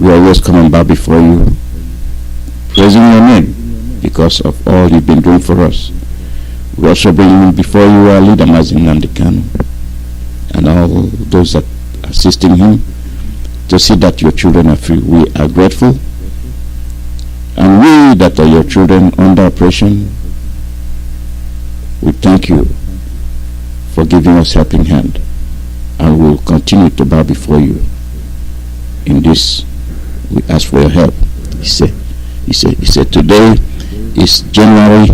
We always come and bow before you, praising your name because of all you've been doing for us. We also bring before you our leader Mazi and all those that are assisting him to see that your children are free. We are grateful, and we that are your children under oppression, we thank you for giving us helping hand, and we will continue to bow before you. In this, we ask for your help. He said, today is January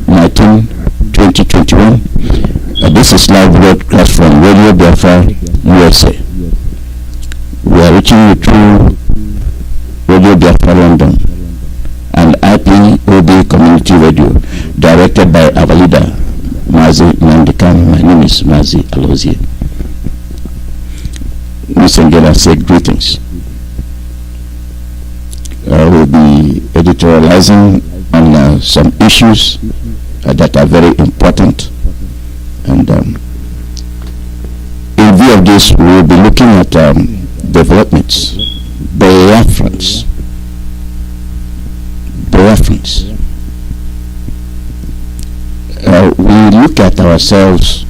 19, 2021. This is live broadcast from Radio Biafra, USA. We are reaching you through Radio Biafra London and Ipob Community Radio, directed by our leader, Mazi Nandikan. My name is Mazi Alozie. Miss Angela said greetings. We'll be editorializing on some issues that are very important, and in view of this, we will be looking at developments, Biafrans. We look at ourselves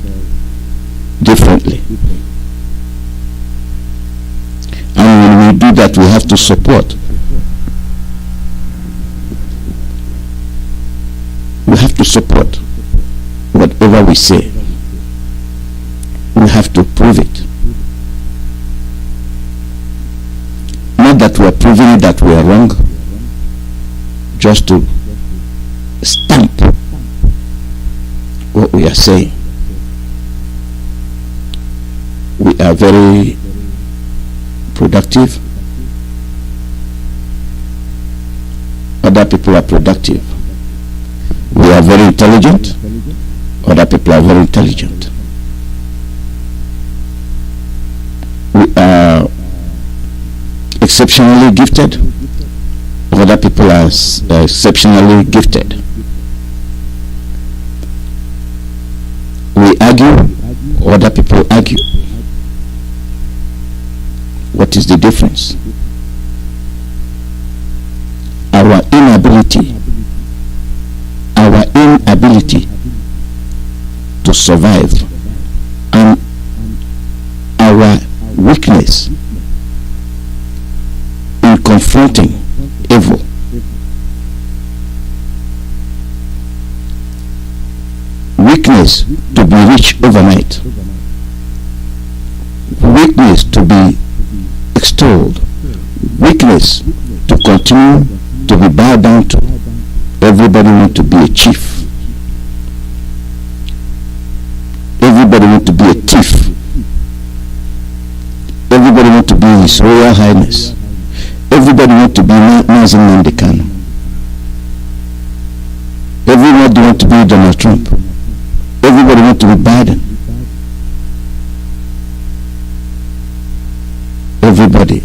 differently, and when we do that, we have to support. We have to support whatever we say. We have to prove it. Not that we are proving it that we are wrong, just to stamp what we are saying. We are very productive. Other people are productive. We are very intelligent. Other people are very intelligent. We are exceptionally gifted. Other people are exceptionally gifted. We argue. Other people argue. What is the difference? Our inability to survive, and our weakness in confronting evil. Weakness to be rich overnight. Weakness to be extolled. Weakness to continue to be bowed down to. Everybody wants to be a chief. Everybody wants to be a thief. Everybody wants to be His Royal Highness. Everybody wants to be Mazi Nandikan. Everybody wants to be Donald Trump. Everybody wants to be Biden. Everybody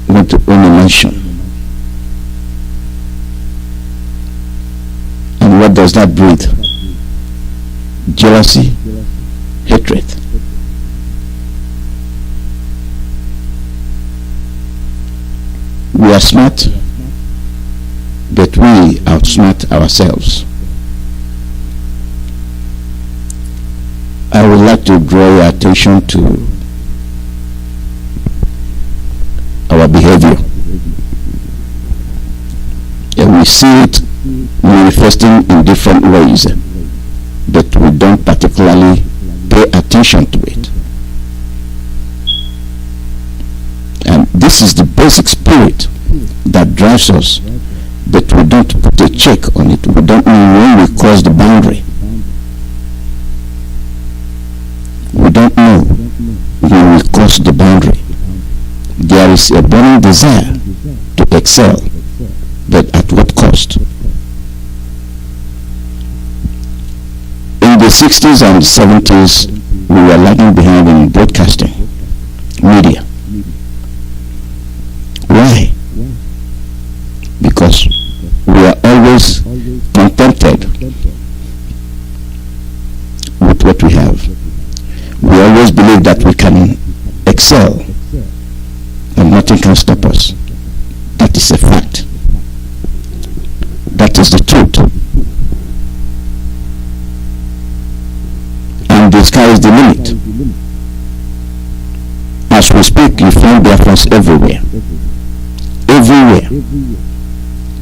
wants to own a mansion. And what does that breed? Jealousy, hatred. We are smart, but we outsmart ourselves. I would like to draw your attention to our behavior. And we see it manifesting in different ways, but we don't particularly pay attention to it. And this is the basic spirit that drives us, but we don't put a check on it. We don't know when we cross the boundary. We don't know when we cross the boundary. There is a burning desire to excel, but at what cost? In the 60s and 70s, we were lagging behind in broadcasting, media. Why? Because we are always contented with what we have. We always believe that we can excel and nothing can stop speak, you find Biafrans everywhere. Everywhere.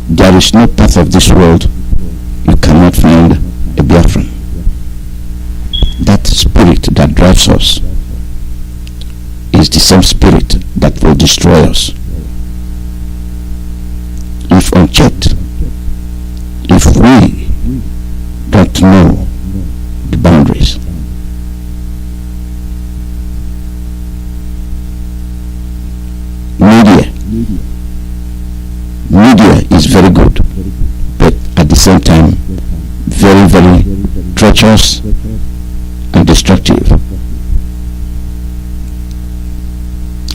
There is no part of this world you cannot find a Biafran. That spirit that drives us is the same spirit that will destroy us. If unchecked, if we don't know the boundaries, media is very good, but at the same time very, very treacherous and destructive.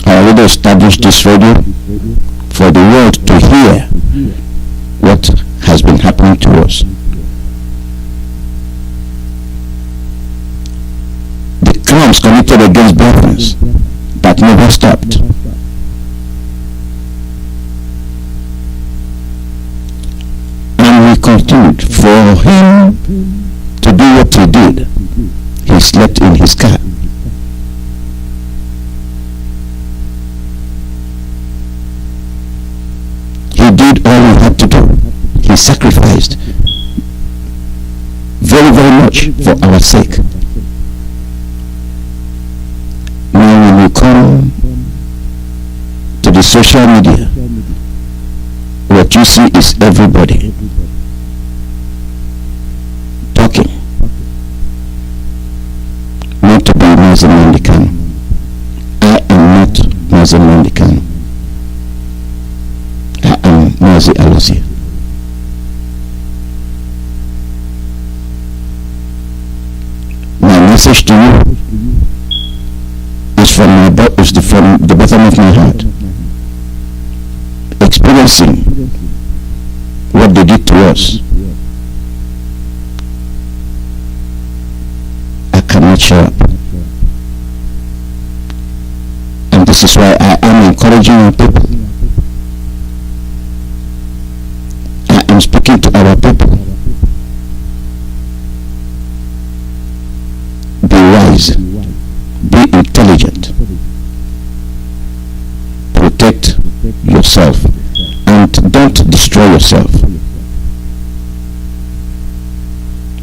I already established this radio for the world to hear what has been happening to us. The crimes committed against Biafrans that never stopped. And we continued. For him to do what he did, he slept in his car. He did all he had to do. He sacrificed very, very much for our sake. Now when you come to the social media, what you see is everybody talking. Not to be Mazi Kanu. I am not Mazi Kanu. I am Mazi Alozie. My message to you is from the bottom of my heart. Experiencing what they did to us, I cannot shut up. And this is why I am encouraging our people. I am speaking to our people. Be wise, be intelligent, protect yourself, and don't destroy yourself.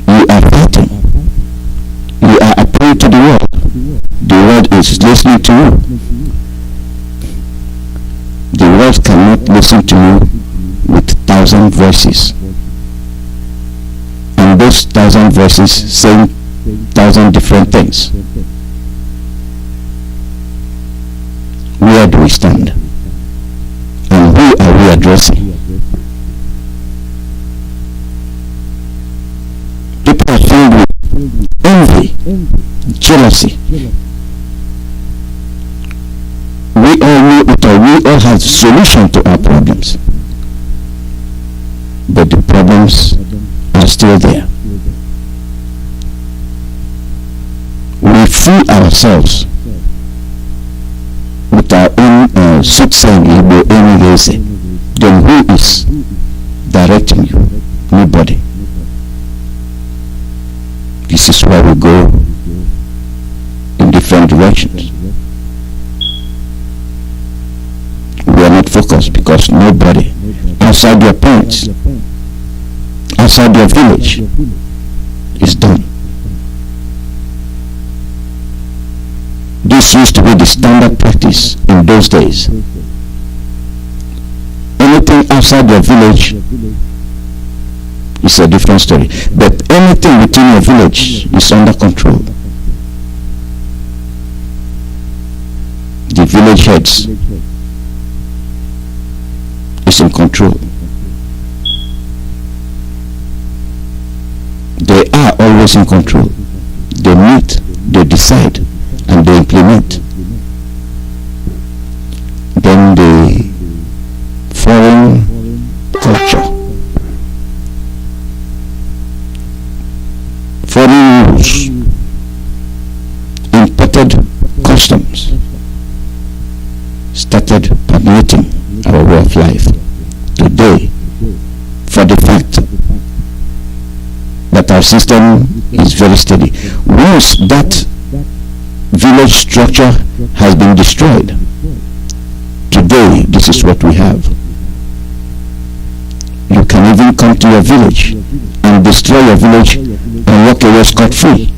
You are fighting. You are appealing to the world. The world is listening to you. The world cannot listen to you with 1,000 voices. And those 1,000 voices saying 1,000 different things. Where do we stand? And who are we addressing? People are filled with envy, jealousy. We all know it, or we all have solution to our problems. But the problems are still there. We fool ourselves with our own soothsaying. Then who is directing you? Nobody. This is why we go in different directions. We are not focused because nobody outside your parents, outside your village, is done. This used to be the standard practice in those days. Anything outside your village is a different story. But anything within your village is under control. The village heads is in control. They are always in control. They meet, they decide, and they implement. Then the foreign culture, foreign rules, imported customs started permeating our way of life. Today, for the fact that our system is very steady, once that village structure has been destroyed, this is what we have. You can even come to your village and destroy your village and walk away scot-free.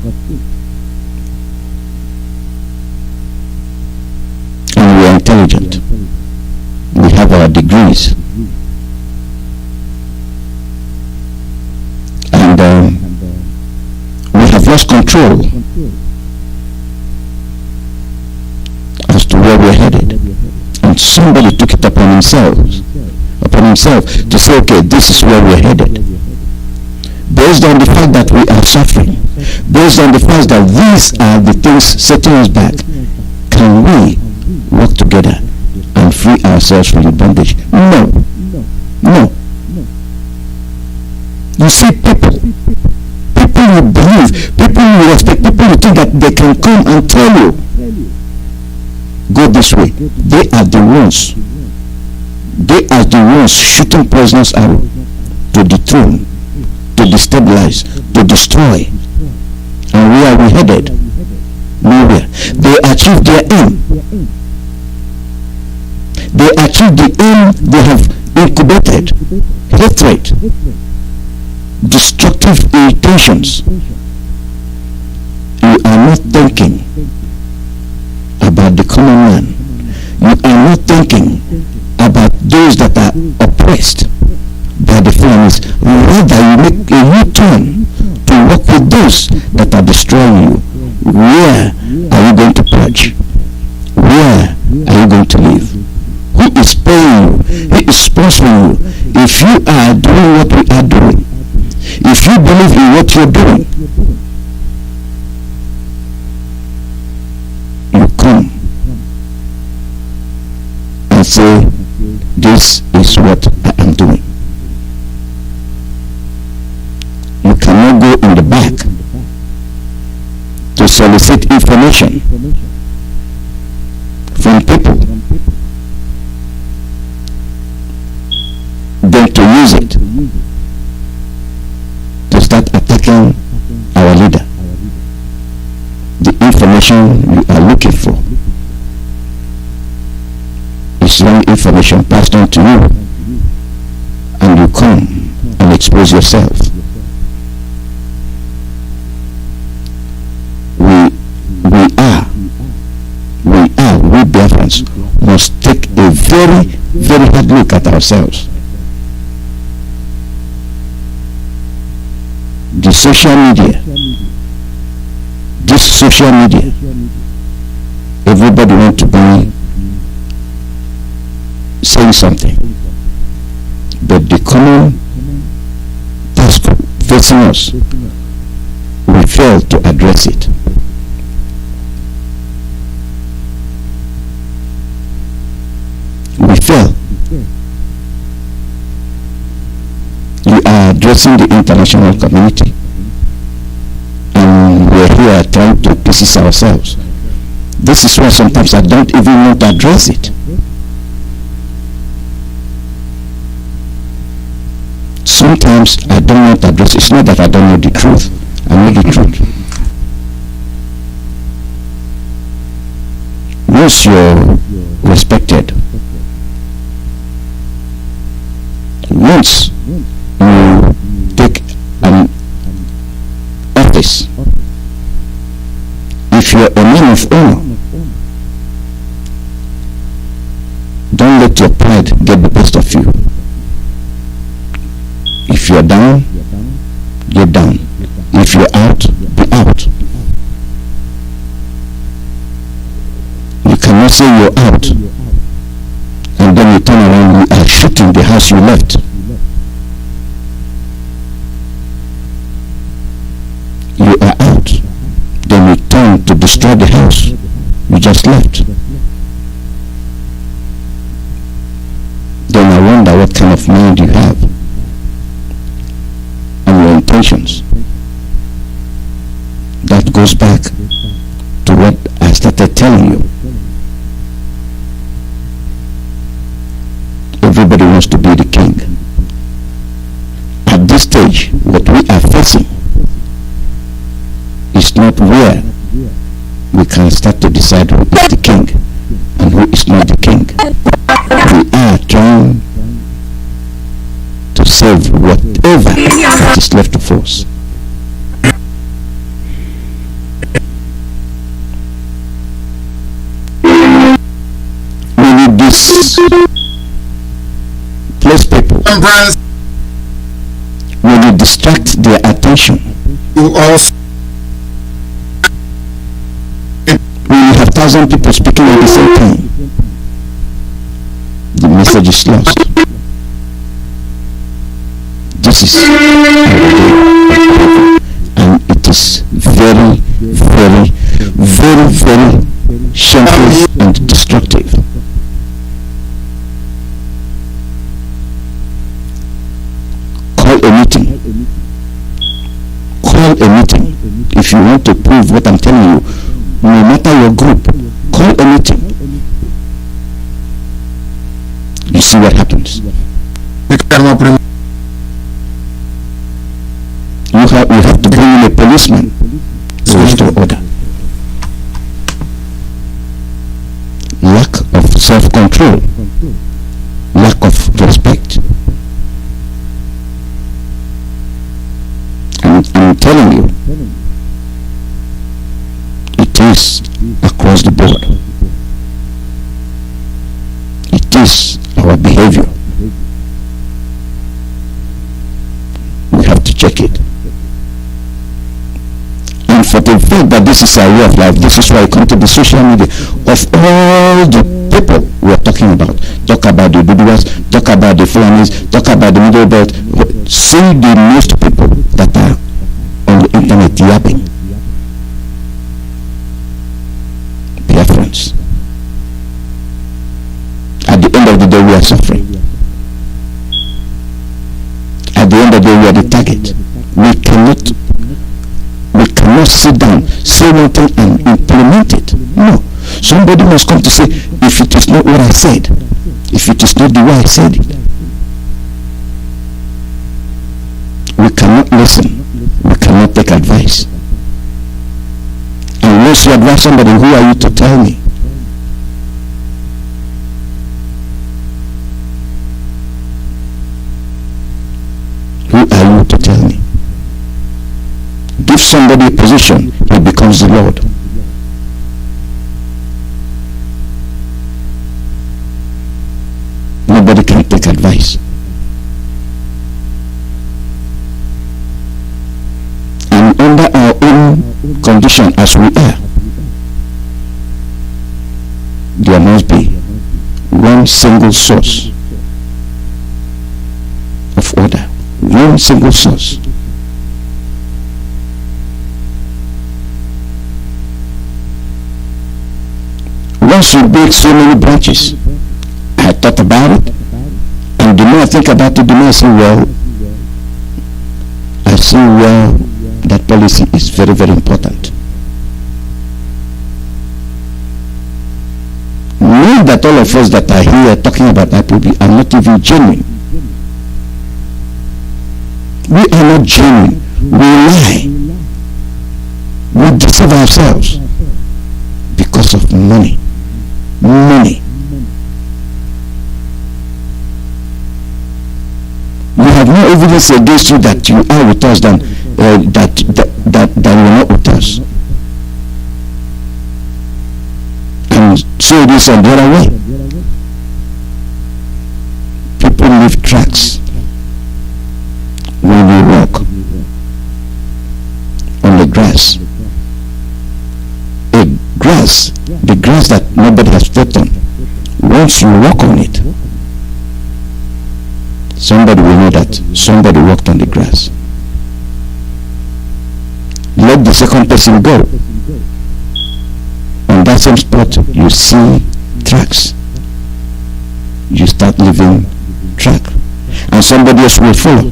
And we are intelligent. We have our degrees. And we have lost control as to where we're headed. And somebody took it upon himself to say, okay, this is where we're headed. Based on the fact that we are suffering, based on the fact that these are the things setting us back, can we work together and free ourselves from the bondage? No. You see, people you believe, people you respect, people you think that they can come and tell you, go this way. They are the ones shooting poisonous arrow to dethrone, to destabilize, to destroy. And where are we headed? Nowhere. They achieved their aim. They achieved the aim they have incubated. Hatred, destructive irritations. You are not thinking about the common man. You are not thinking about those that are oppressed by the Fulanis. Rather, you make a U-turn to work with those that are destroying you. Where are you going to purge? Where are you going to live? Who is paying you? Who is sponsoring you? If you are doing what we are doing, if you believe in what you're doing, you come and say, this is what I am doing. You cannot go in the back to solicit information from people, then to use it to start attacking our leader. The information you are looking for is wrong information passed on to you, and you come and expose yourself. We Biafrans must take a very, very hard look at ourselves. The social media, this social media, everybody wants to be saying something, but the common task facing us, we fail to address it. We fail. You are addressing the international community, and we're here trying to pieces ourselves. This is why sometimes I don't even want to address it. Sometimes I don't want to address it. It's not that I don't know the truth. I know the truth. Once you're respected, once you take an office, if you're a man of honor, don't let your pride get the best of you. If you're down, get down. If you're out, be out. You cannot say you're out and then you turn around, you are shooting the house you left. You are out, then you turn to destroy the house you just left. Then I wonder what kind of mind you have and your intentions. That goes back to what I started telling you. Everybody wants to be the king. At this stage, what we are facing is not where we can start to decide who is the king and who is not the king. We are save whatever that is left of us. We need this place people. When you distract their attention, you also when you have 1,000 people speaking at the same time, the message is lost. This is and it is very, very, very, very shameful and destructive. Call a meeting. Call a meeting. If you want to prove what I'm telling you, no matter your group, call a meeting. You see what happens. You have to bring in a policeman to restore order. Lack of self-control, lack of respect. I'm telling you, it is across the board. It is our behavior. We have to check it. And for the fact that this is our way of life, this is why I come to the social media of all the people we are talking about. Talk about the Duduas, talk about the Fulanis, talk about the Middle Belt. See the most people that are on the internet yapping. Biafrans. At the end of the day, we are suffering. At the end of the day, we are the target. We cannot sit down, say one thing and implement it. No. Somebody must come to say, if it is not what I said, if it is not the way I said it. We cannot listen. We cannot take advice. And once you advise somebody, who are you to tell me? Who are you to tell me? Give somebody a position, he becomes the Lord. Nobody can take advice. And under our own condition as we are, there must be one single source of order. One single source. Once you build so many branches, I thought about it, and the more I think about it, the more I see well that policy is very, very important. Know that all of us that are here talking about Ipob are not even genuine. We are not genuine. We lie. We deceive ourselves because of money. Money. We have no evidence against you that you are with us than that you are not with us. And so it is on the other way. People leave tracks when we walk on the grass. The grass that nobody has stepped on. Once you walk on it, somebody will know that somebody walked on the grass. Let the second person go. On that same spot, you see tracks. You start leaving track, and somebody else will follow.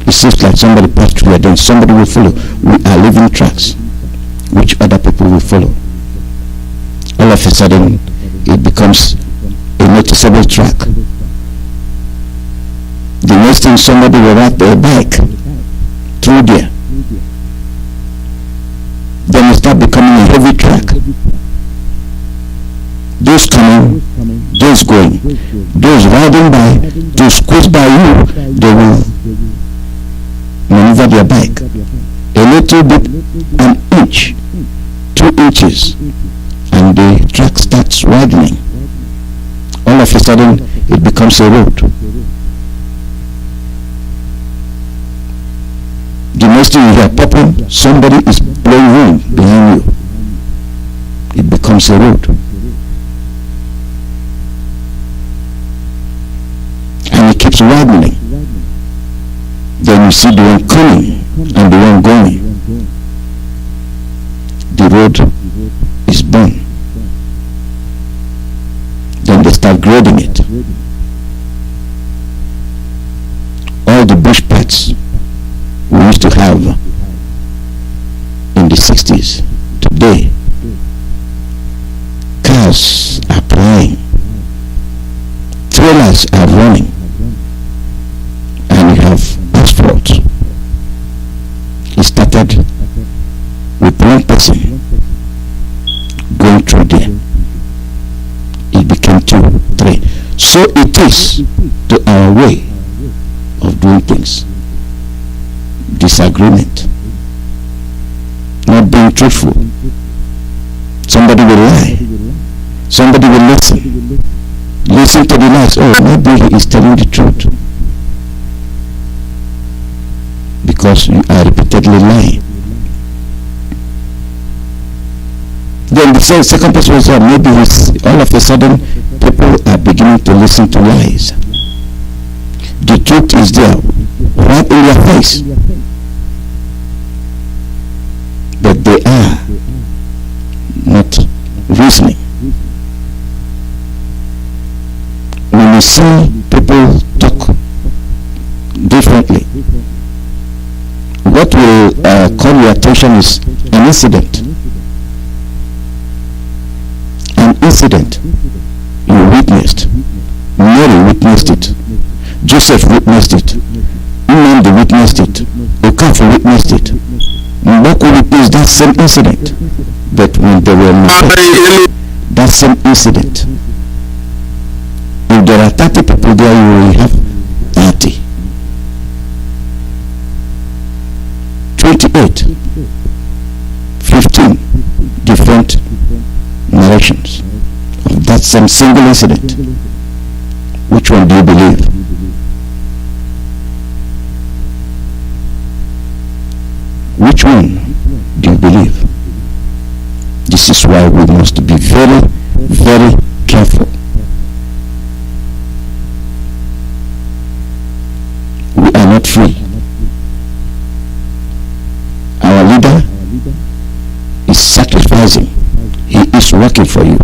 It seems like somebody passed through, then somebody will follow. We are leaving tracks, which other people will follow. All of a sudden, it becomes a noticeable track. The next thing, somebody will ride a bike through there. Then it start becoming a heavy track. Those coming, those going, those riding by to squeeze by you, they will maneuver their bike a little bit, an inch, 2 inches, and the track starts widening. All of a sudden, it becomes a road. The next thing you hear popping, somebody is blowing wind behind you. It becomes a road. And it keeps widening. Then you see the one coming and the one going. The road is done. Then they start grading it. All the bush paths we used to have in the 60s, today cars are plying, trailers are running, and you have asphalt. It started with one person going through there. It became 2, 3. So it is to our way of doing things. Disagreement, not being truthful. Somebody will lie, somebody will listen to the lies. Oh, maybe he is telling the truth, because you are repeatedly lying. Then the second person was maybe all of a sudden people are beginning to listen to lies. The truth is there, right in your face, but they are not reasoning. When you see people talk differently, what will call your attention is an incident. An incident you witnessed. Mary witnessed it. Joseph witnessed it. Nnamdi witnessed it. Okafor witnessed it. Mboko witnessed that same incident. But when they were not that same incident, if there are 30 people there, you will have 30. 28, 15 different narrations of that same single incident. Which one do you believe? Which one do you believe? This is why we must be very, very careful. We are not free. Our leader is sacrificing. He is working for you.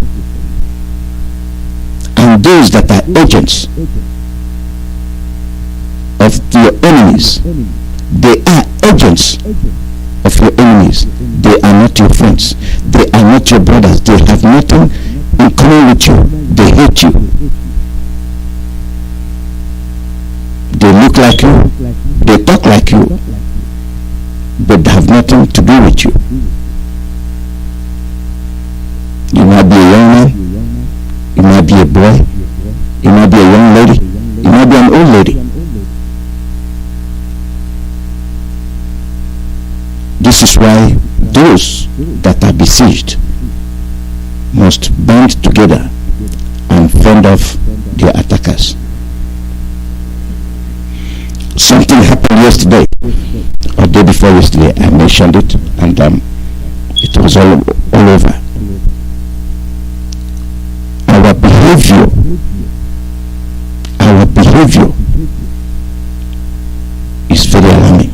And those that are agents of your enemies, they are agents of your enemies. They are not your friends. They are not your brothers. They have nothing in common with you. They hate you. They look like you. They talk like you. But they have nothing to do with you. You might be a young man. You might be a boy. You might be a young lady. You might be an old lady. This is why those that are besieged must band together and fend off their attackers. Something happened yesterday, or day before yesterday. I mentioned it, and it was all over. Our behavior is very alarming.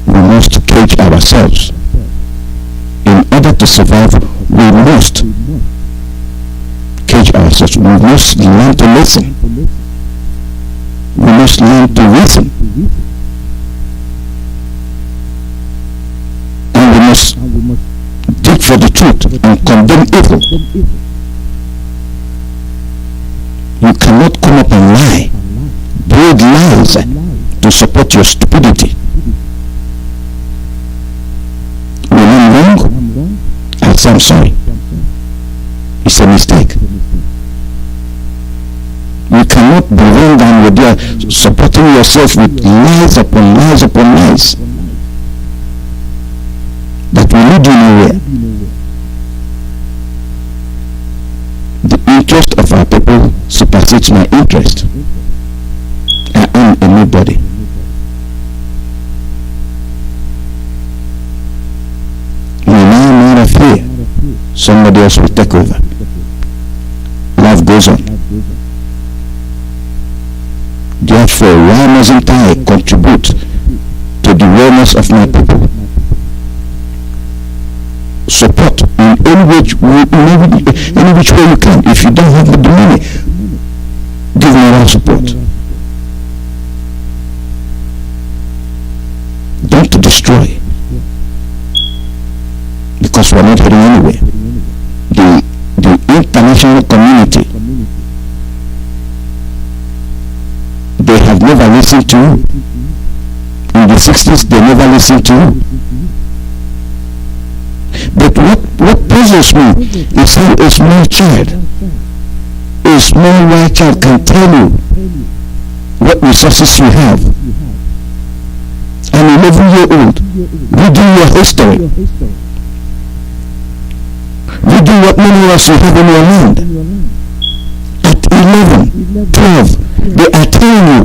We must cage ourselves. In order to survive, we must cage ourselves. We must learn to listen. We must learn to reason. And we must dig for the truth and condemn evil. You cannot come up and lie, build lies to support your stupidity. When I'm wrong, I say I'm sorry. not be run down with your supporting yourself with lies upon lies upon lies that will lead you nowhere. The interest of our people supersedes my interest. I am a nobody. When I am out of here, somebody else will take over. Life goes on. Therefore, why mustn't I contribute to the wellness of my people? Support in any which way you can. If you don't have the money, give moral support. Don't destroy, because we're not heading anywhere. The international community, they have never listened to you. In the 60s, they never listened to you. But what puzzles me is how a small child, a small white child, can tell you what resources you have. An 11-year-old reading your history, reading what many of you have in your land. At 11, 12, they are telling you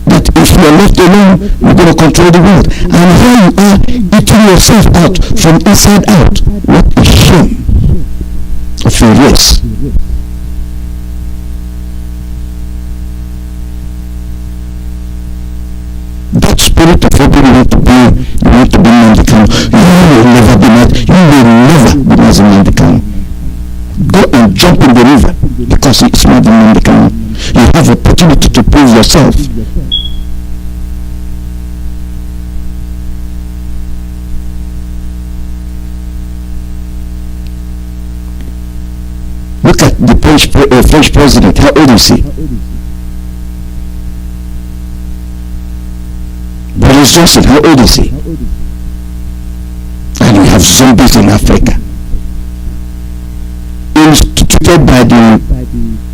that if you are left alone, you're going to control the world. And here you are eating yourself out from inside out. What a shame of your race. That spirit of everybody you want to be Mandikano. You will never be Mazi Mandikano. Go and jump in the river because it's Mazi Mandikano. You have opportunity to prove yourself. Look at the French president. How old is he? Boris Johnson, how old is he? And we have zombies in Africa, instituted by the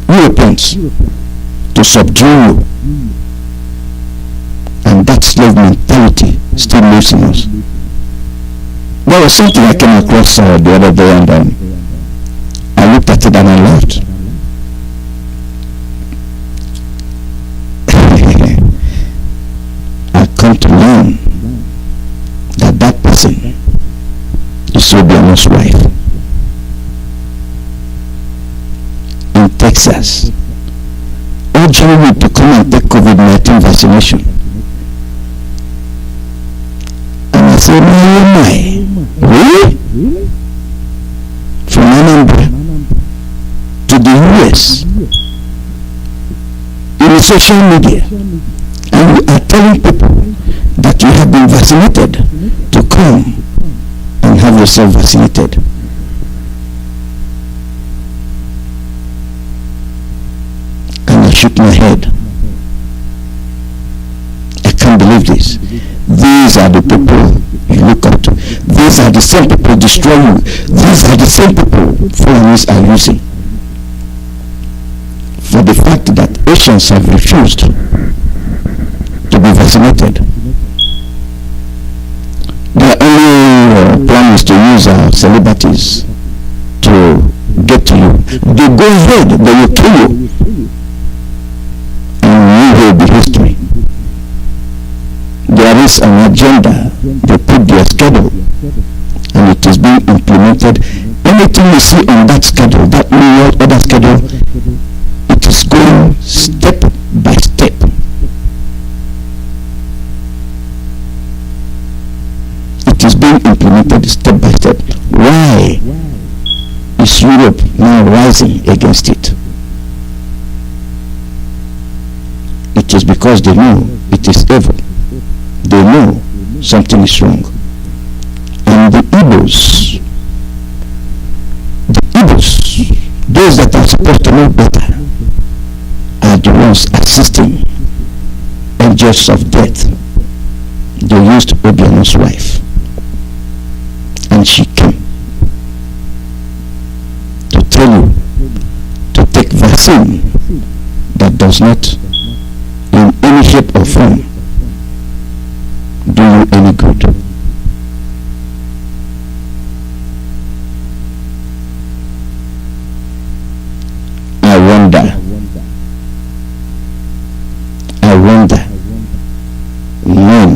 Europeans to subdue you. And that slave mentality still lives in us. There was something I came across the other day, and I looked at it and I laughed. I come to learn that person is Obiano's wife in Texas, urging me to come and take COVID-19 vaccination. And I said, my, really? From Anambra to the US in social media, and we are telling people that you have been vaccinated to come and have yourself vaccinated. And I shook my head. I can't believe this. These are the people you look up to. These are the same people destroying you. These are the same people foreigners are using. For the fact that Asians have refused to be vaccinated. Their only plan is to use celebrities to get to you. They go ahead, they will kill you. And you will be history. There is an agenda. They put their schedule and it is being implemented. Anything you see on that schedule, that new world order schedule, it is going step by step. It is being implemented step by step. Why is Europe now rising against it? It is because they know it is evil. They know something is wrong. And the Igbos, those that are supposed to know better, are the ones assisting angels of death. They used Obiano's wife, and she came to tell you to take vaccine does not in any shape or form do you any good. I wonder when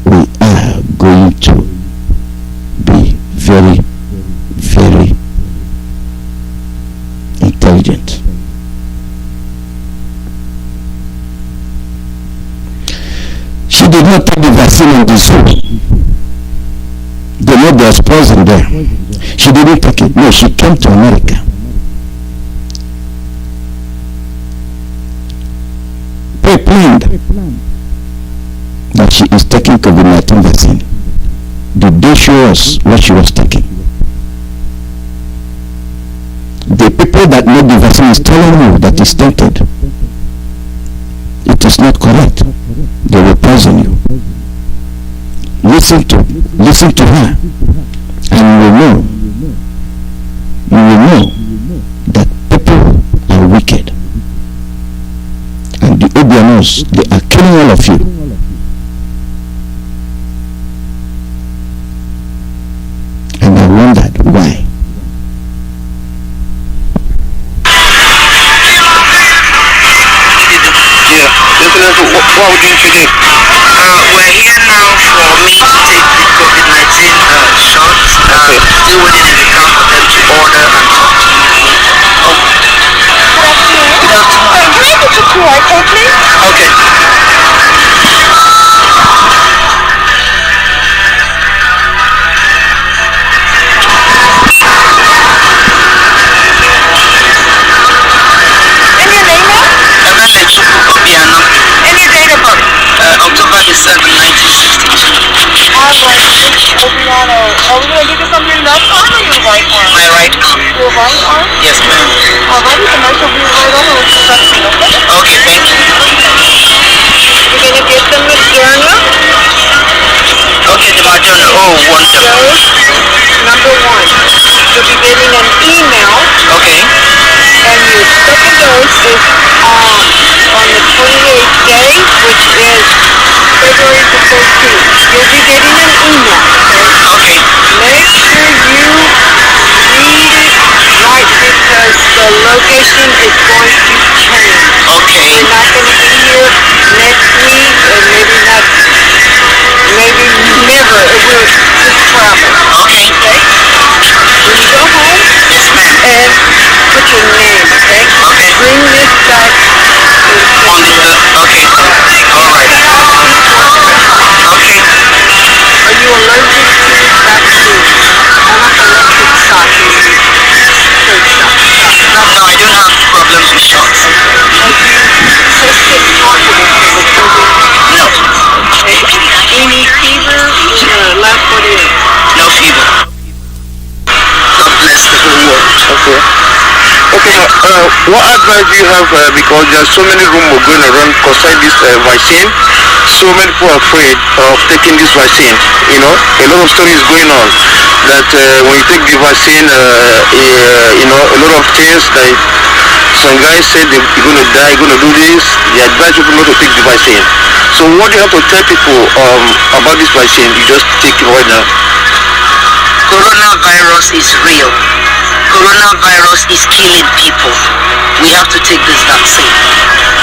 we are going to be very, very intelligent. She did not take the vaccine on the zoo. They know there's poison there. She didn't take it. No, she came to America. Pre-planned that she is taking COVID-19 vaccine. Did they show us what she was taking? The people that made the vaccine is telling you that it's tainted. It is not correct. They will poison you. Listen to her, and you will know that people are wicked. And the Obianos, they are killing all of you. And I wondered why. What are we doing today? We're here now for me to take the COVID-19 shots. Okay. Still waiting in the car for them to order and talk to me. Good afternoon. Can I get your QR code, please? Okay. And your name is? Emele Chukwuemeka. And your date of birth? October the 7th, 1962. Alright, Obiano. Are we going to do this on your left arm or your right arm? My right arm. Your right arm? Yes, ma'am. Alrighty, the nurse will be right over with the vaccine, okay? Okay, thank you. You're going to get them Moderna. Okay, the Moderna. Oh, wonderful. Dose number 1. You'll be getting an email. Okay. And your second dose is on the 28th day, which is February the 13th. You'll be getting an email, okay? Okay. Make sure you read it right because the location is going to change. Okay. We're not going to be here next week and maybe never. We'll just travel. Okay. Okay? When you go home, Yes, ma'am. and put your name, okay? Okay. Bring this back On the okay. Alright. Okay. Are you allergic to vaccines? Anaphylactic shock is third shot. No, I don't have problems with shots. Have you tested positive for the COVID? No. Okay. Any fever in the last 48? No fever. God bless the whole world. Okay. Okay, what advice do you have, because there are so many rumors going around concerning this vaccine, so many people are afraid of taking this vaccine, you know, a lot of stories going on, that when you take the vaccine, you know, a lot of things, like some guys said they're going to die, going to do this, they advise people not to take the vaccine. So what do you have to tell people about this vaccine? You just take it right now. Coronavirus is real. Coronavirus is killing people. We have to take this vaccine.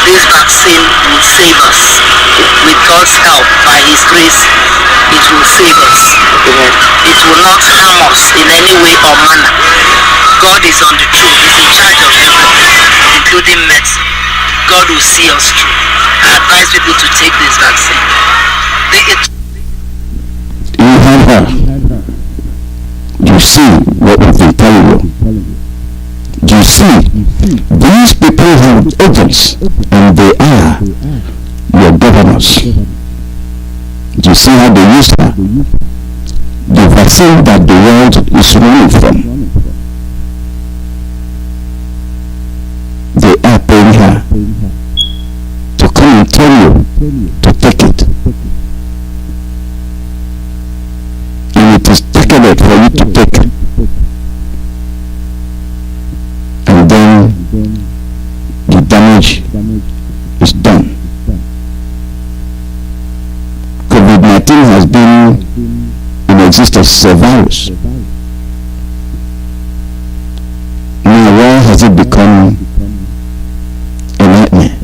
This vaccine will save us. With God's help, by His grace, it will save us. It will not harm us in any way or manner. God is on the throne. He's in charge of everything, including medicine. God will see us through. I advise people to take this vaccine. Take it. You have her. You see what we've been telling you. You see, these people have agents and they are your governors. You see how they use her. The vaccine that the world is running from. They are paying her to come and tell you to take it. And it is taken for you to take. And then you die existence is a virus. Now, why has it become a nightmare?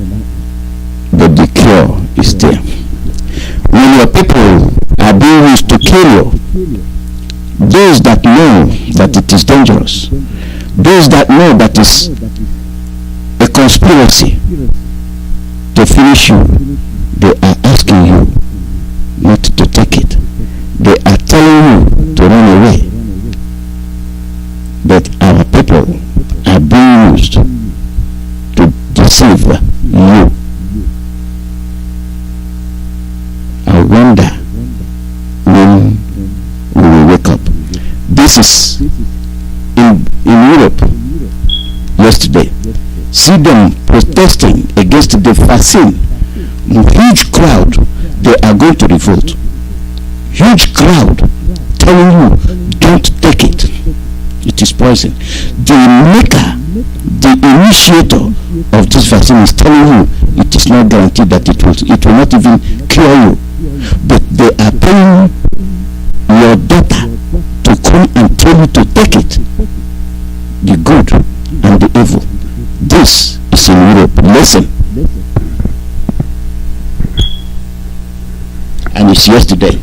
But the cure is there. When your people are being used to kill you, those that know that it is dangerous, those that know that it's a conspiracy to finish you, they are asking you not to take it. They are telling you to run away. But our people are being used to deceive you. I wonder when we will wake up. This is in Europe yesterday. See them protesting against the vaccine. Huge crowd, they are going to revolt. Huge crowd telling you, don't take it. It is poison. The maker, the initiator of this vaccine is telling you it is not guaranteed that it will not even cure you. But they are paying your daughter to come and tell you to take it. The good and the evil. This is in Europe. Listen. And it's yesterday.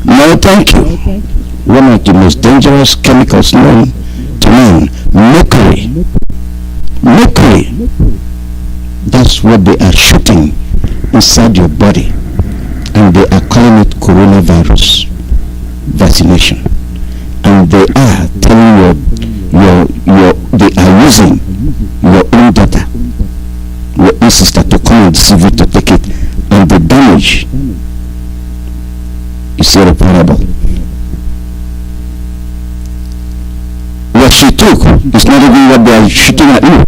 No, thank you. One of the most dangerous chemicals known to man, mercury. Mercury. That's what they are shooting inside your body, and they are calling it coronavirus vaccination. And they are telling they are using your own daughter, your own sister, to come and deceive you to take it, and the damage is irreparable. What she took is not even what they are shooting at you.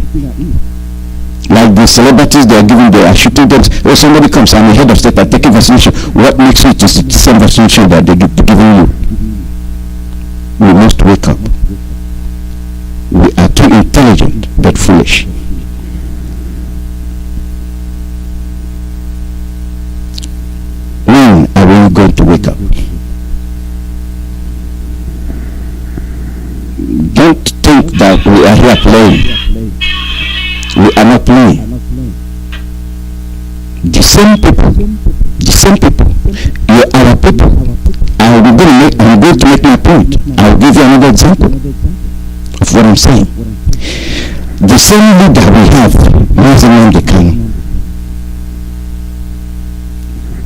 Like the celebrities they are shooting them. Or somebody comes, I'm a head of state, I take a vaccination. What makes it is the same vaccination that they give giving you. We must wake up. We are too intelligent but foolish. When are we going to wake up? Don't think that we are here playing. We are not playing. The same people, you are our people. I'm going to make my point. I'll give you another example of what I'm saying. The same leader we have, Mazi,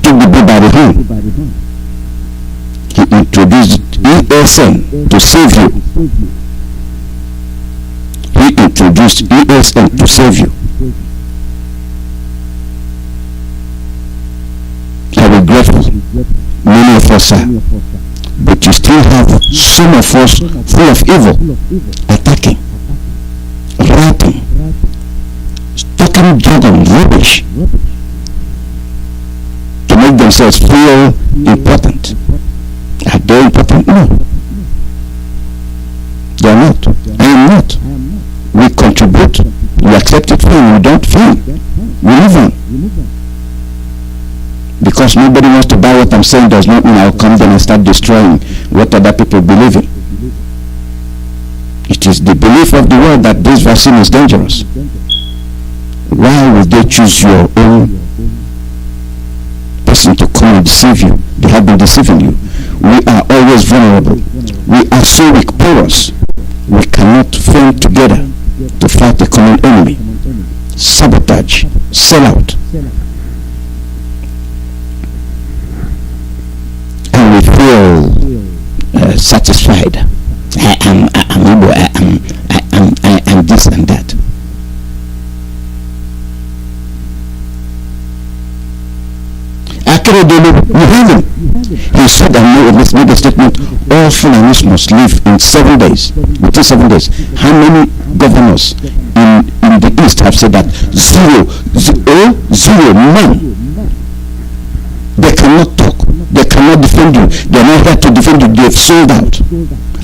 took the bull by the horn. He introduced ESN to save you. He introduced ESN to save you. I will be grateful. Many of us are. But you still have some of us full of evil, attacking, rapping, talking jargon, rubbish, to make themselves feel important. Are they important? No. They are not. I am not. We contribute. We accept it, fine. We don't, fine. We move on. Because nobody wants to buy what I'm saying does not mean I'll come down and start destroying what other people believe in. It is the belief of the world that this vaccine is dangerous. Why would they choose your own person to come and deceive you? They have been deceiving you. We are always vulnerable. We are so weak, porous. We cannot form together to fight a common enemy. Sabotage, sell out. And we feel satisfied. I am this and that. You heard him. He said and made a statement, all Fulanis must live in 7 days, within 7 days. How many governors in the east have said that? Zero, none. They cannot talk, they cannot defend you, they are not here to defend you, they have sold out.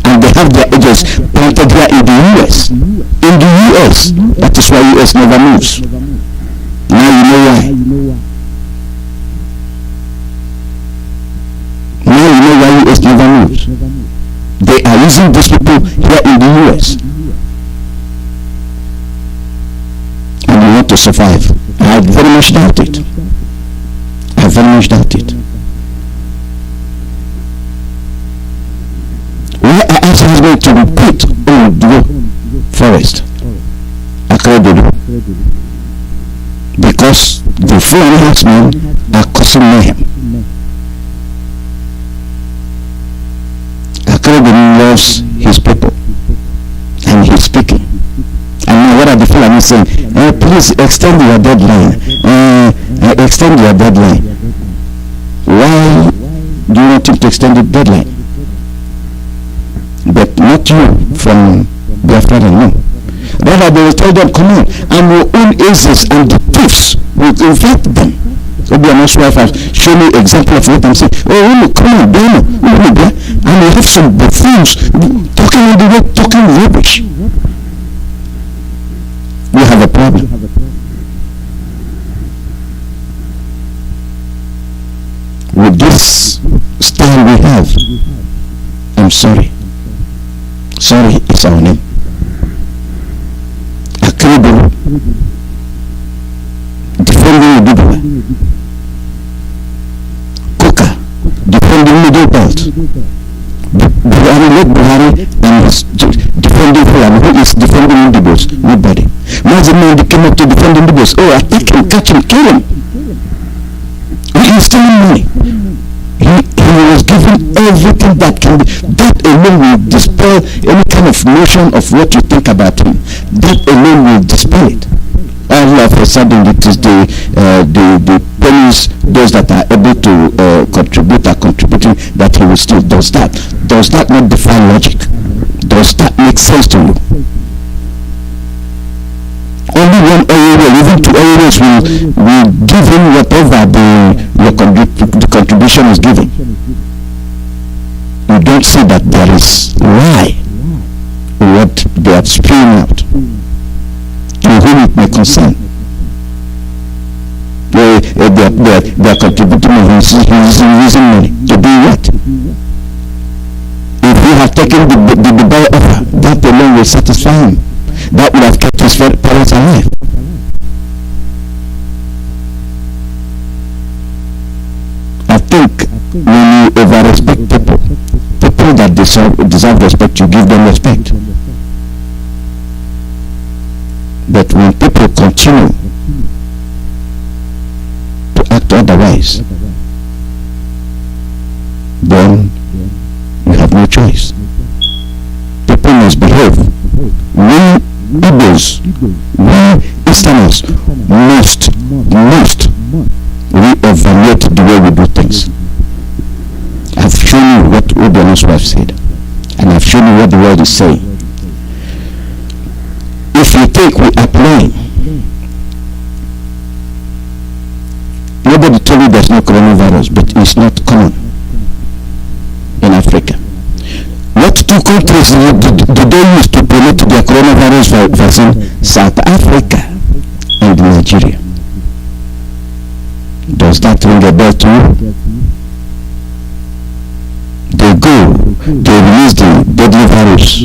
And they have their agents planted here in the US. In the US, that is why US never moves. Now you know why. Now you know why US never moves. They are using these people here in the US. And we want to survive. I very much doubt it. I very much doubt it. Why are us going to be put on the forest? Because the foreign herdsmen are causing mayhem. Akredi loves his people and he's speaking. And now what are the Fulani saying? Please extend your deadline. Extend your deadline. Why do you want him to extend the deadline? But not you from Biafra, no. Rather they will tell them, come on, and your own aces and the thieves will invite them. Obiano's wife has shown me example of what I'm saying. Oh, come on, Beno, and we have some buffoons talking in the way, talking rubbish. We have a problem. With this style we have, I'm sorry. Sorry is our name. Akribo defending Udubwa. Koka defending Middle Belt. Buhari and is defending Fulani. Who is defending Indigbos? Nobody. Mazi came up to defend Indigbos. Oh, attack him, catch him, kill him. He is stealing money. He was given everything that can be. That alone will dispel any kind of notion of what you think about him. That alone will dispel it. All of a sudden it is the pennies, those that are able to contribute are contributing, that he will still does that. Does that not defy logic? Does that make sense to you? Only one area, even two areas will give him whatever the contribution is given. You don't see that there is lie in what they are spewing out. To whom it may concern. They are contributing and using money. To do what? If he had taken the Dubai offer, that alone will satisfy him. That would have kept his parents alive. I think when you over-respect people that deserve respect, you give them respect. But when people continue to act otherwise, then you have no choice. People must behave. We Igbos, we Easterners must re-evaluate the way we do things. I've shown you what Obiano's wife said, and I've shown you what the world is saying. If you think we are playing, nobody told you there's no coronavirus, but it's not common in Africa. What two countries did they use to promote their coronavirus vaccine? South Africa and Nigeria. Does that ring a bell to you? They release the deadly virus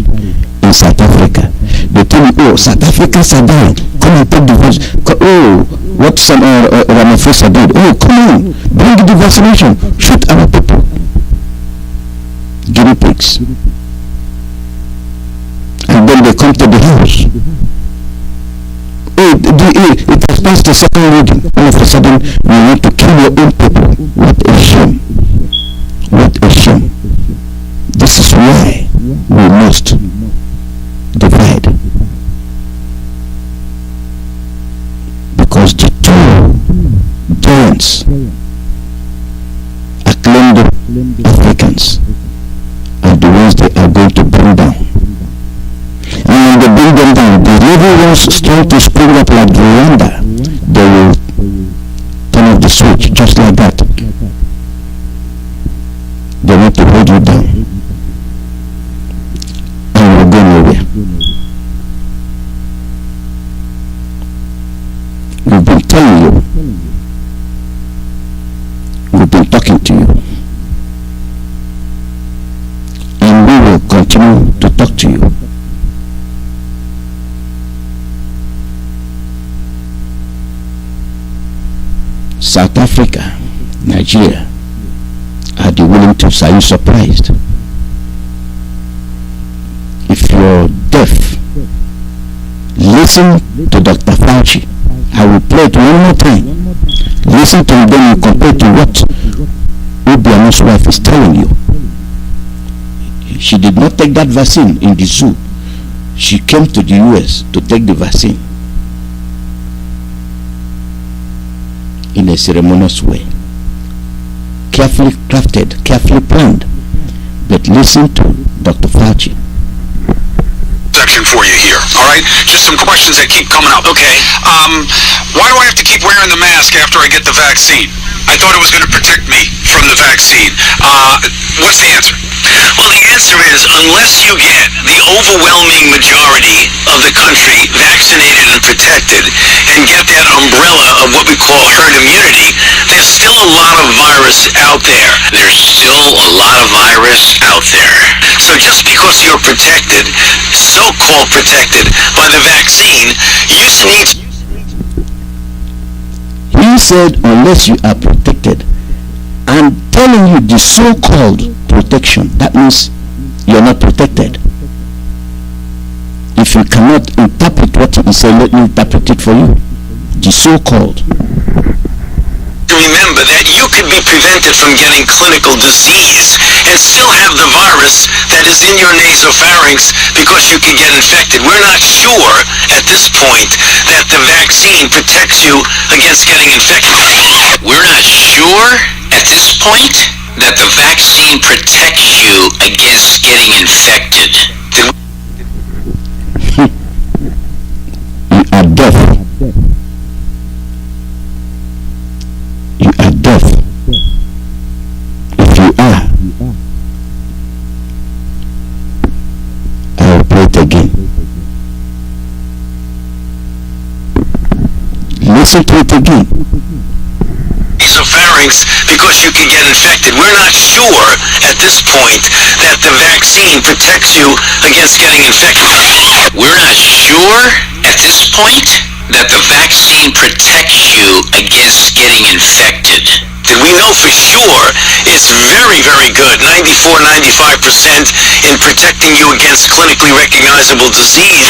in South Africa. They tell me, oh, South Africans are dying. Come and take the virus. Oh, what Ramaphosa did. Oh, come on, bring the vaccination, shoot our people. Guinea pigs. And then they come to the house. Oh, it has passed the second reading. All of a sudden, we want to kill your own people. What a shame. What a shame. This is why we must divide. Because the two giants, acclaimed Africans, are the ones they are going to bring down. And when they bring them down, the evil ones start to spring up like Rwanda. They will turn off the switch just like that. They want to hold you down. And you will go nowhere. We've been telling you. We've been talking to you. And we will continue to talk to you. South Africa, Nigeria, are they willing to? Are you surprised? If you're deaf, listen to Dr. Fauci. I will play it one more time. Listen to him, then you compare to what Obiano's wife is telling you. She did not take that vaccine in the zoo. She came to the US to take the vaccine in a ceremonious way, carefully crafted, carefully planned. But listen to Dr. Fauci. Section for you here, all right? Just some questions that keep coming up. Okay. Why do I have to keep wearing the mask after I get the vaccine? I thought it was going to protect me from the vaccine. What's the answer? Well, the answer is unless you get the overwhelming majority of the country vaccinated and protected and get that umbrella of what we call herd immunity, there's still a lot of virus out there. So just because you're protected, so-called protected by the vaccine, you need to... He said, unless you are protected. I'm telling you, the so-called protection, that means you're not protected. If you cannot interpret what he said, let me interpret it for you. The so-called. Remember that you could be prevented from getting clinical disease and still have the virus that is in your nasopharynx because you can get infected. We're not sure at this point that the vaccine protects you against getting infected. We're not sure at this point that the vaccine protects you against getting infected. You are deaf. You are deaf. If you are, I will play it again. Listen to it again. Nasopharynx because you can get infected. We're not sure at this point that the vaccine protects you against getting infected. We're not sure at this point that the vaccine protects you against getting infected. We know for sure it's very, very good, 94-95% in protecting you against clinically recognizable disease.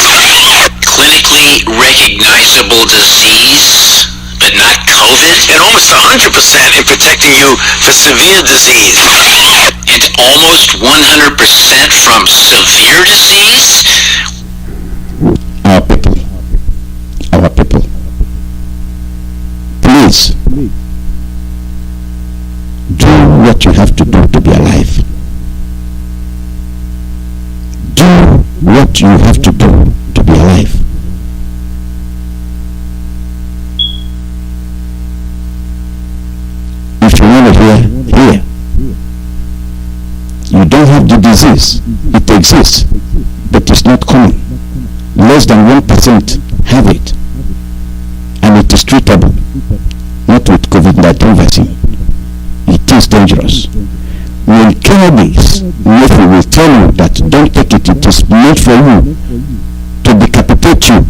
Clinically recognizable disease, but not COVID? And almost 100% in protecting you for severe disease. And almost 100% from severe disease? Our people. Our people. Please. Do what you have to do to be alive. Do what you have to do to be alive. If you want to hear. You don't have the disease. It exists, but it's not common. Less than 1% have it, and it is treatable. Not with COVID-19 vaccine. It is dangerous. When Kennedy's nephew will tell you that don't take it, it is made for you to decapitate you.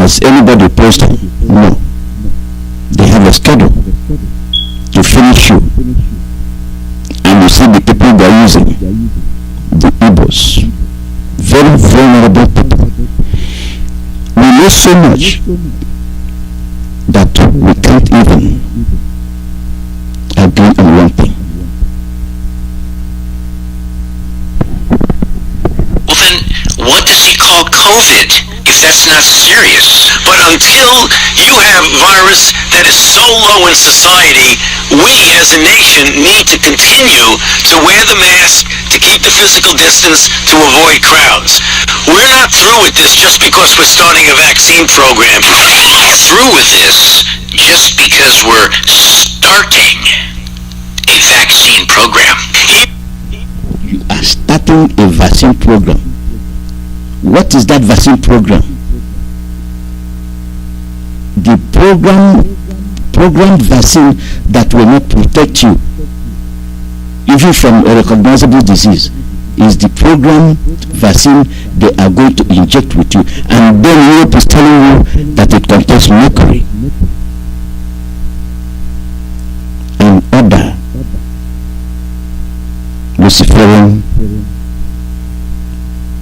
Has anybody opposed him? No. They have a schedule to finish you. And you see the people they are using, the Igbos, very vulnerable people. We know so much that we can't even agree on one thing. Well then, what does he call COVID if that's not serious? But until you have virus that is so low in society, we as a nation need to continue to wear the mask, to keep the physical distance, to avoid crowds. We're not through with this just because we're starting a vaccine program. We're not through with this just because we're starting a vaccine program. You are starting a vaccine program. What is that vaccine program? The program vaccine that will not protect you even from a recognizable disease is the program vaccine they are going to inject with you, and then Europe is telling you that it contains mercury and other Luciferian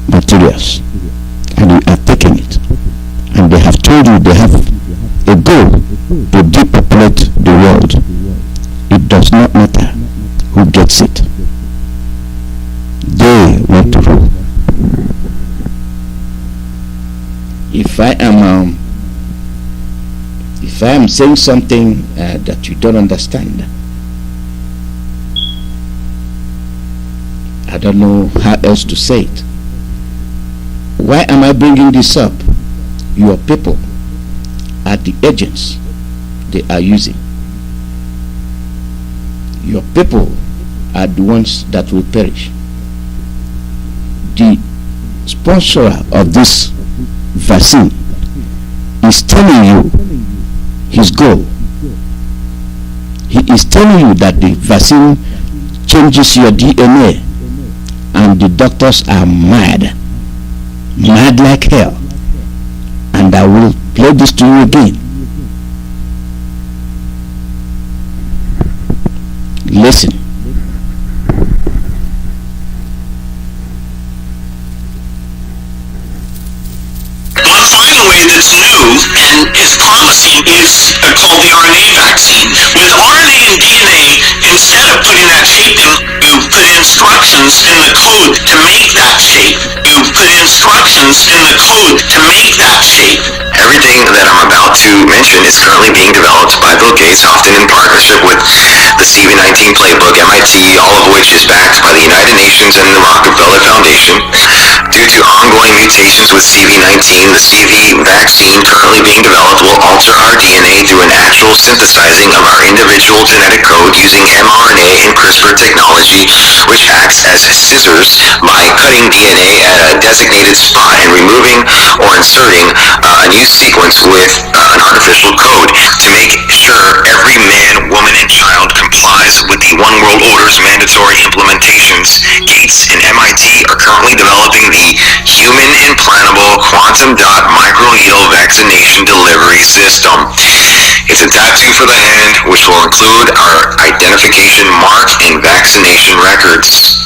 materials, and you are taking it, and they have told you they have a goal to depopulate the world. It does not matter who gets it. They want to rule. If I am saying something that you don't understand, I don't know how else to say it. Why am I bringing this up? Your people are the agents they are using. Your people are the ones that will perish. The sponsor of this vaccine is telling you his goal. He is telling you that the vaccine changes your DNA, and the doctors are mad like hell. And I will play this to you again. Listen. One final way that's new and is promising is called the RNA vaccine. With RNA and DNA, instead of putting that shape in, you put instructions in the code to make that shape. You put instructions in the code to make that shape. Everything that I'm about to mention is currently being developed by Bill Gates, often in partnership with the CV-19 playbook, MIT, all of which is backed by the United Nations and the Rockefeller Foundation. Due to ongoing mutations with CV-19, the CV vaccine currently being developed will alter our DNA through an actual synthesizing of our individual genetic code using mRNA and CRISPR technology, which acts as scissors by cutting DNA at a designated spot and removing or inserting a new sequence with an artificial code to make sure every man, woman, and child complies with the One World Order's mandatory implementations. Gates and MIT are currently developing the Human Implantable Quantum Dot Microneedle Vaccination Delivery System. It's a tattoo for the hand, which will include our identification mark and vaccination records.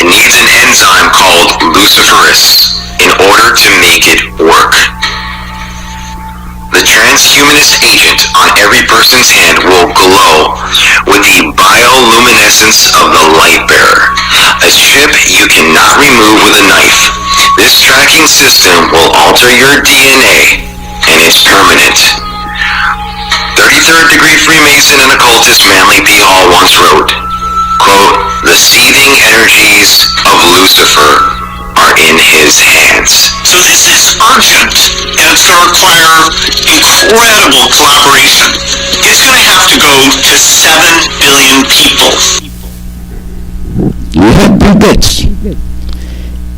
It needs an enzyme called luciferase in order to make it work. The transhumanist agent on every person's hand will glow with the bioluminescence of the light bearer, a chip you cannot remove with a knife. This tracking system will alter your DNA, and it's permanent. 33rd degree Freemason and occultist Manly P. Hall once wrote, quote, "The seething energies of Lucifer are in his hands." So this is urgent, and it's going to require incredible collaboration. It's going to have to go to 7 billion people. You have Bill Gates.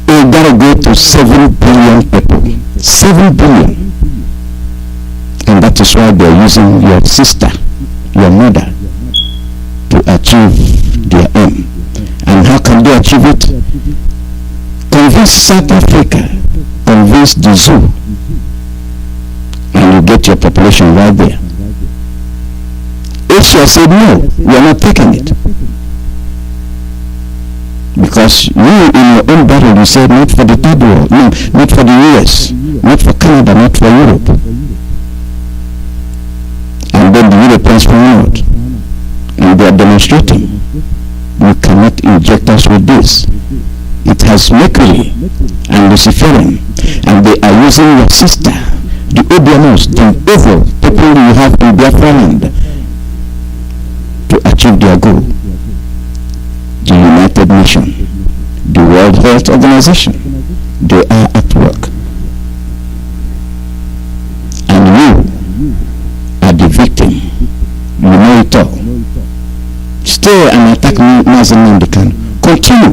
You gotta go to 7 billion people. 7 billion. And that is why they're using your sister, your mother, to achieve their aim. And how can they achieve it? Convince South Africa, convince the zoo your population right there. Asia said no, we are not taking it. Because you in your own battle you said not for the third world, no, not for the US, not for Canada, not for Europe. And then the Europeans come out and they are demonstrating. You cannot inject us with this. It has mercury and luciferin, and they are using your sister, the Obianos, the evil people you have in Biafra land, to achieve their goal. The United Nations, the World Health Organization, they are at work. And you are the victim. You know it all. Stay and attack Mazi Nandekan. Continue.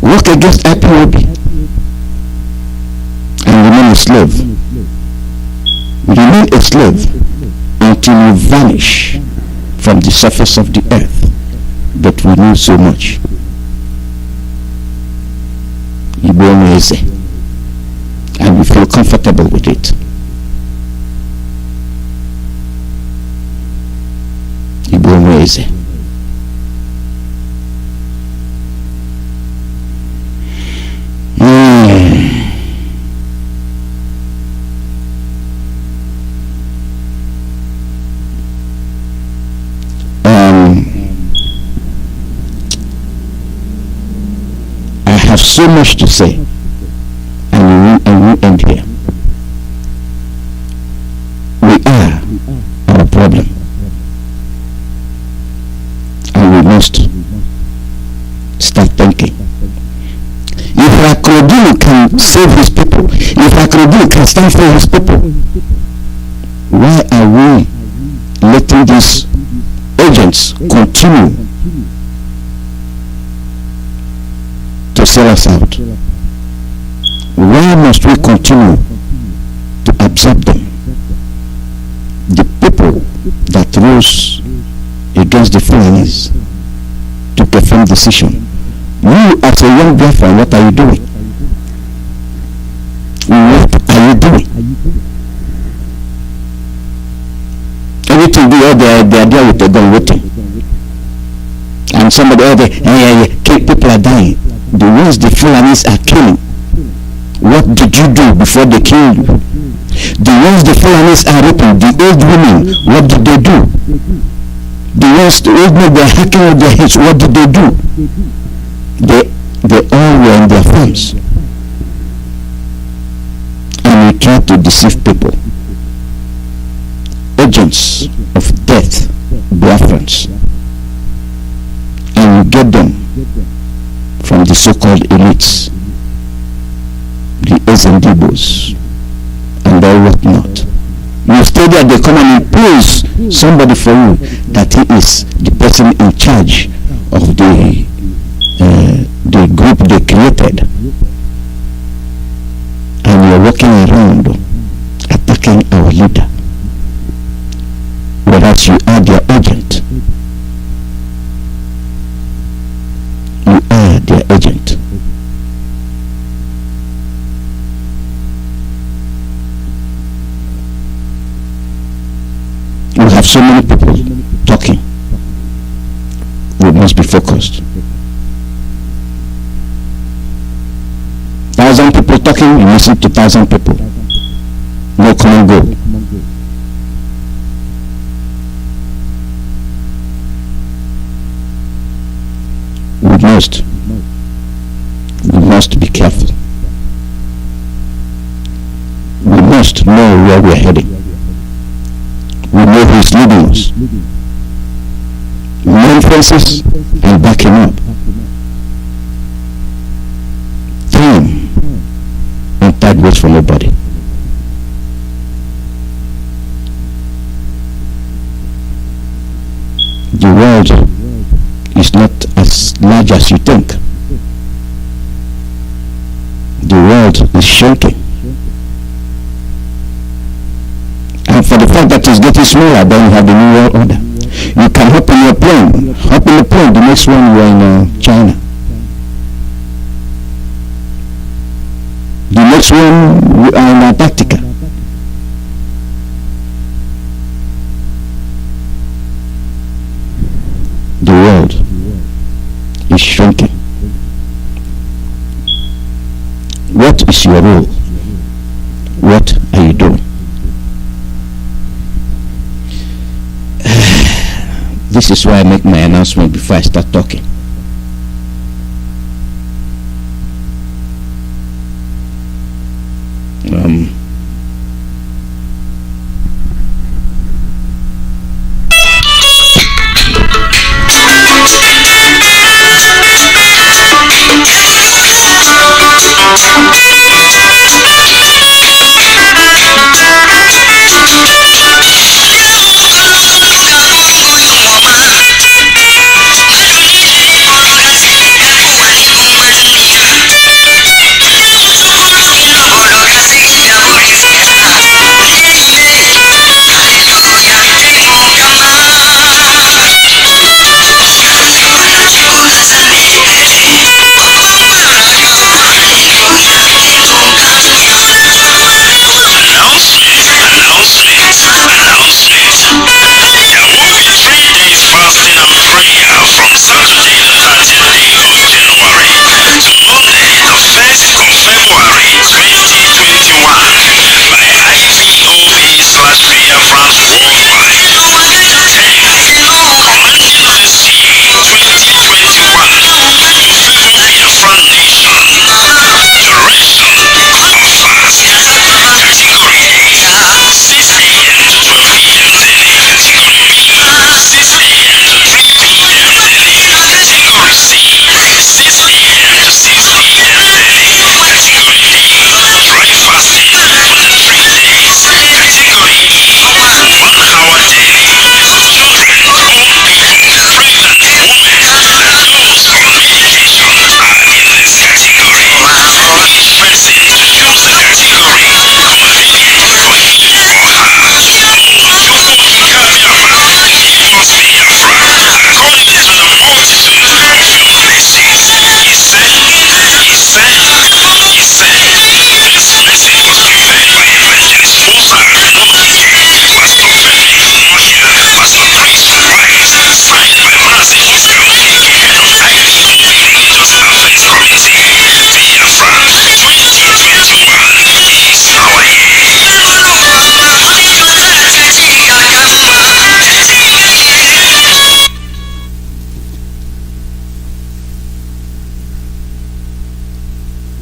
Work against Ipob and remain a slave. Remain a slave until you vanish from the surface of the earth. But we know so much. And we feel comfortable with it. I have so much to say, and we end here. We are our problem, and we must start thinking. If Akrodi can save his people, if Akrodi can stand for his people, why are we letting these agents continue to sell us out? Why must we continue to absorb them? The people that rose against the Fulanis took a firm decision. You as a young Biafran, what are you doing? What are you doing? Everything they are there with a gun waiting. And somebody out there, people are dying. The ones the Fulanis are killing, what did you do before they killed you? The ones the Fulanis are raping, the old women, what did they do? The ones the old men were hacking with their heads, what did they do? They all were in their farms. And we try to deceive people. Agents of death, Biafrans. And we get them from the so-called elites, the Ezendibos, and all whatnot. You stay there, they come and impose somebody for you that he is the person in charge of the group they created, and you're walking around attacking our leader, whereas you are their agent. You are their agent. We have so many people talking. We must be focused. 1,000 people talking, you listen to 1,000 people. No common goal. We must be careful. We must know where we're heading. We know who's leading us. Main fences and back him up. Time and tide waits for nobody. The world is not as large as you think. The world is shrinking. And for the fact that it's getting smaller, then you have the new world order. You can hop in your plane. Hop in the plane. The next one you're in China. The next one we are in Antarctica. is your role? What are you doing? This is why I make my announcement before I start talking.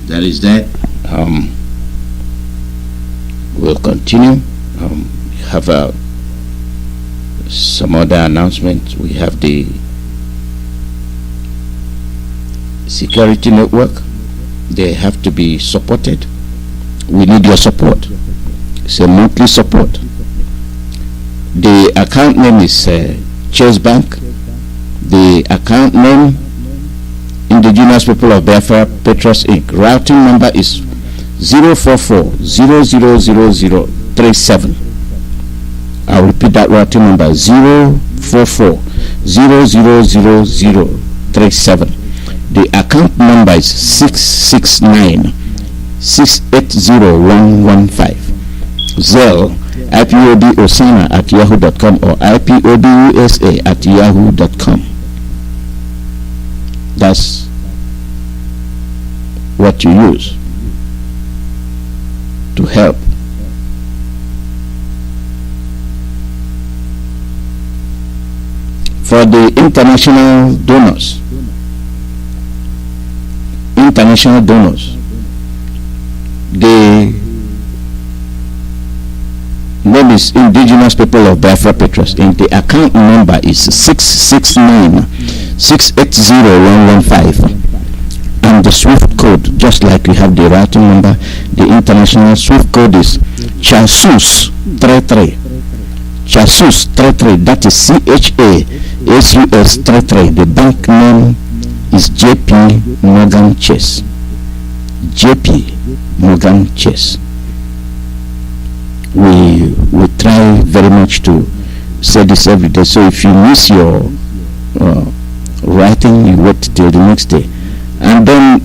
That is that. We'll continue. We have some other announcements. We have the security network. They have to be supported. We need your support. It's a monthly support. The account name is Chase Bank. The account name, Indigenous People of Biafra Petros Inc. Routing number is 044-000037. I'll repeat that routing number, 044-000037. The account number is 669-680-115. Zelle, ipobosana@yahoo.com or ipobusa@yahoo.com. That's what you use to help. For the international donors, the name is Indigenous People of Biafra Petros Inc. The account number is 669-680-115. And the SWIFT code, just like we have the routing number, the international SWIFT code is CHASUS33. CHASUS 33, that is CHASUS 33. The bank name is JP Morgan Chase. JP Morgan Chase. We try very much to say this every day. So if you miss your writing, you wait till the next day. And then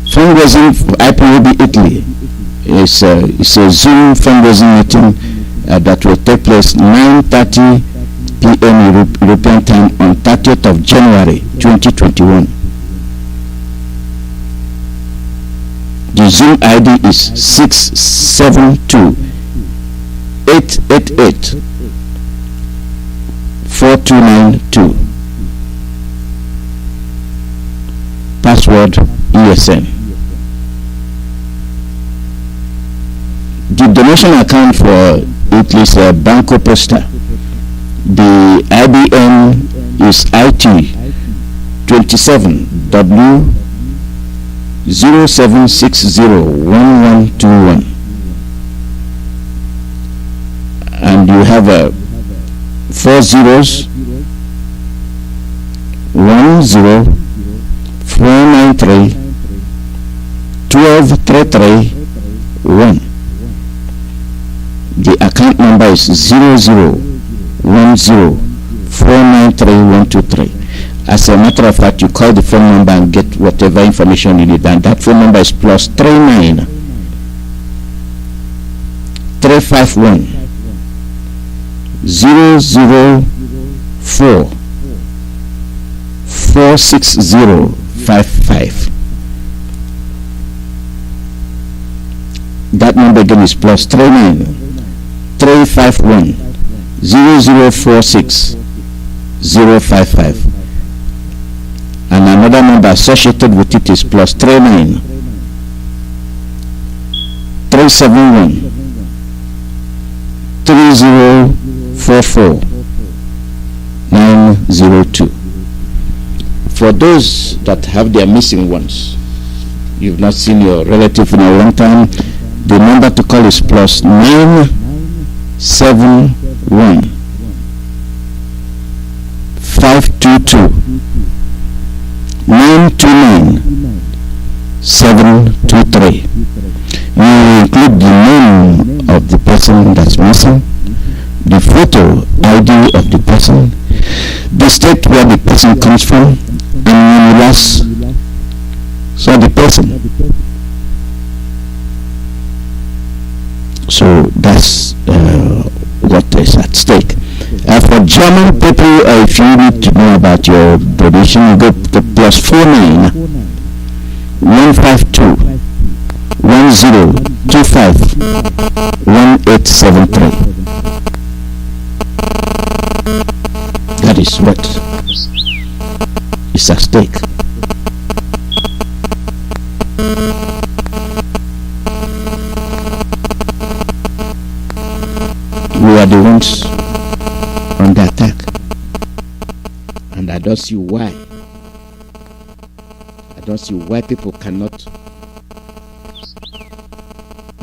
fundraising for IPOB Italy is a Zoom fundraising meeting that will take place 9:30 p.m. European time on 30th of January 2021. The Zoom ID is 672-888-4292. Password ESN. The donation account for it is Banco Posta. The IBM is IT 27W 07601121, and you have 4 zeros 10493 12331. The account number is 0010493123. As a matter of fact, you call the phone number and get whatever information you need, and that phone number is plus 39 351 004 46055. That number again is plus 39 351 0046055. And another number associated with it is plus 39 371 3044 902. For those that have their missing ones, you've not seen your relative in a long time, the number to call is plus 971 522 929 723. You will include the name of the person that's missing, the photo ID of the person, the state where the person comes from, and when you last saw the person. So that's what is at stake. For German people, if you need to know about your donation, you go to plus 49 152 1025 1873. That is what is at stake. We are the ones under attack, and I don't see why. I don't see why people cannot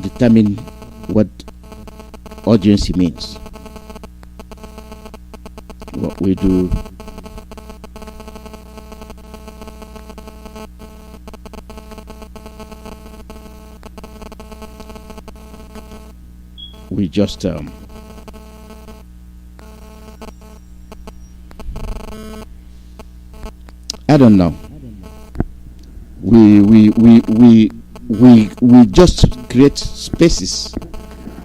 determine what urgency means. What we do, we just I don't know. We just create spaces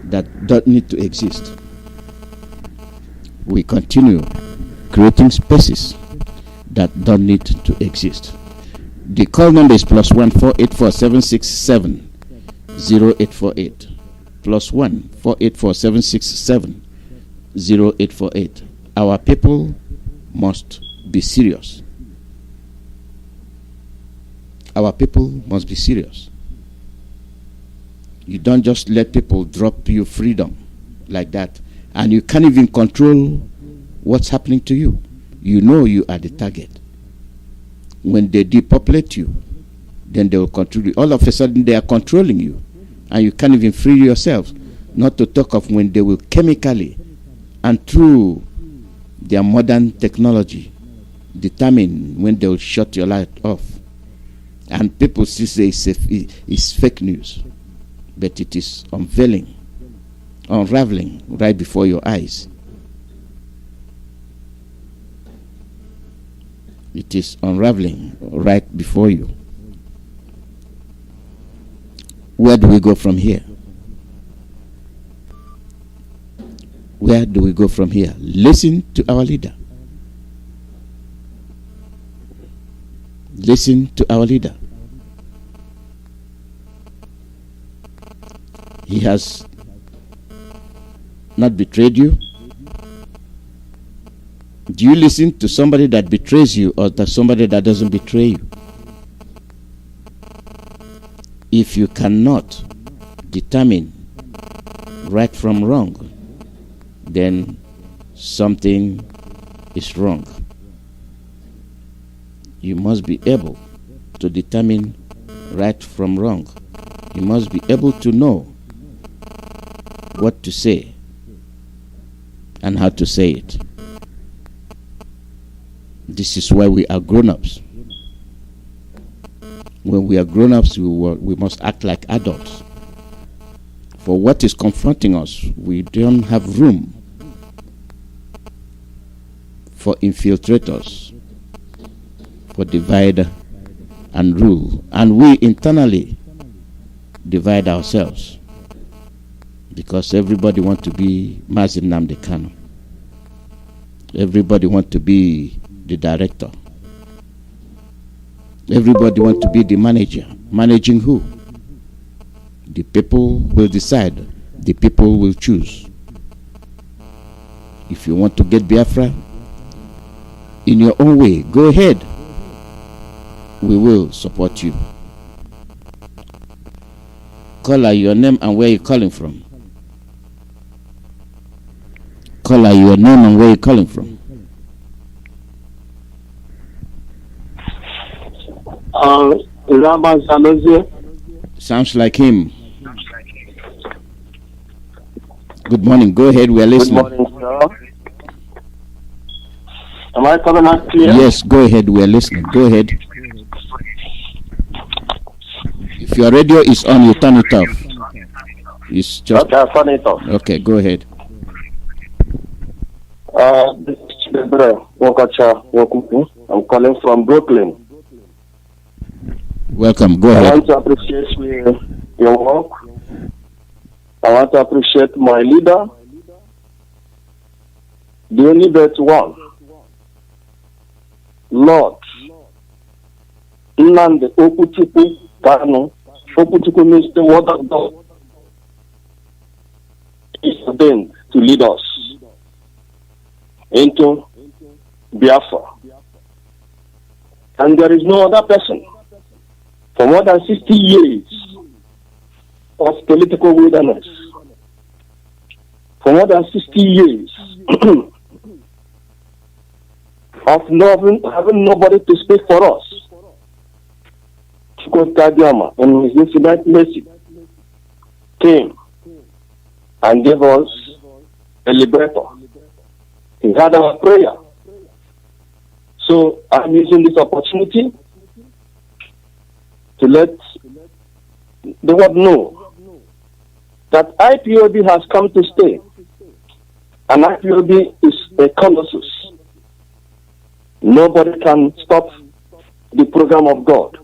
that don't need to exist. We continue creating spaces that don't need to exist. The call number is plus 1-484-767-0848. Plus 1-484-767-0848. Our people must be serious. Our people must be serious. You don't just let people drop you freedom like that, and you can't even control what's happening to you. You know you are the target. When they depopulate you, then they will control you. All of a sudden they are controlling you, and you can't even free yourself. Not to talk of when they will chemically and through their modern technology determine when they will shut your light off. And people still say it's fake news, but it is unveiling, unraveling right before your eyes. It is unraveling right before you. Where do we go from here? Where do we go from here? Listen to our leader. Listen to our leader. he has not betrayed you? Do you listen to somebody that betrays you or to somebody that doesn't betray you? If you cannot determine right from wrong, then something is wrong. You must be able to determine right from wrong. You must be able to know what to say and how to say it. This is why we are grown-ups. When we are grown-ups, we must act like adults. For what is confronting us, we don't have room for infiltrators, for divide and rule. And we internally divide ourselves because everybody wants to be Mazi Nnamdi Kanu. Everybody wants to be the director. Everybody wants to be the manager. Managing who? The people will decide. The people will choose. If you want to get Biafra in your own way, go ahead. We will support you. Call out your name and where you're calling from. Call out your name and where you're calling from. Alozie. Sounds like him. Good morning. Go ahead. We are listening. Good morning, sir. Am I coming out clear? Yes, go ahead. We are listening. Go ahead. If your radio is on, you turn it off. It's just Okay, I'll turn it off. okay. Go ahead. This is Chidebere Wokacha Wokupu. I'm calling from Brooklyn. Welcome. Go I ahead. want to appreciate your work. I want to appreciate my leader, the only but one, Lord Nnamdi Okuchukwu Kanu. Okuchukwu means the word of God. He is ordained to lead us into Biafra. And there is no other person. For more than 60 years of political wilderness, for more than 60 years of having nobody to speak for us, Chukwuemeka in his infinite mercy came and gave us a liberator. He had our prayer. So I'm using this opportunity to let the world know that IPOB has come to stay. And IPOB is a colossus. Nobody can stop the program of God.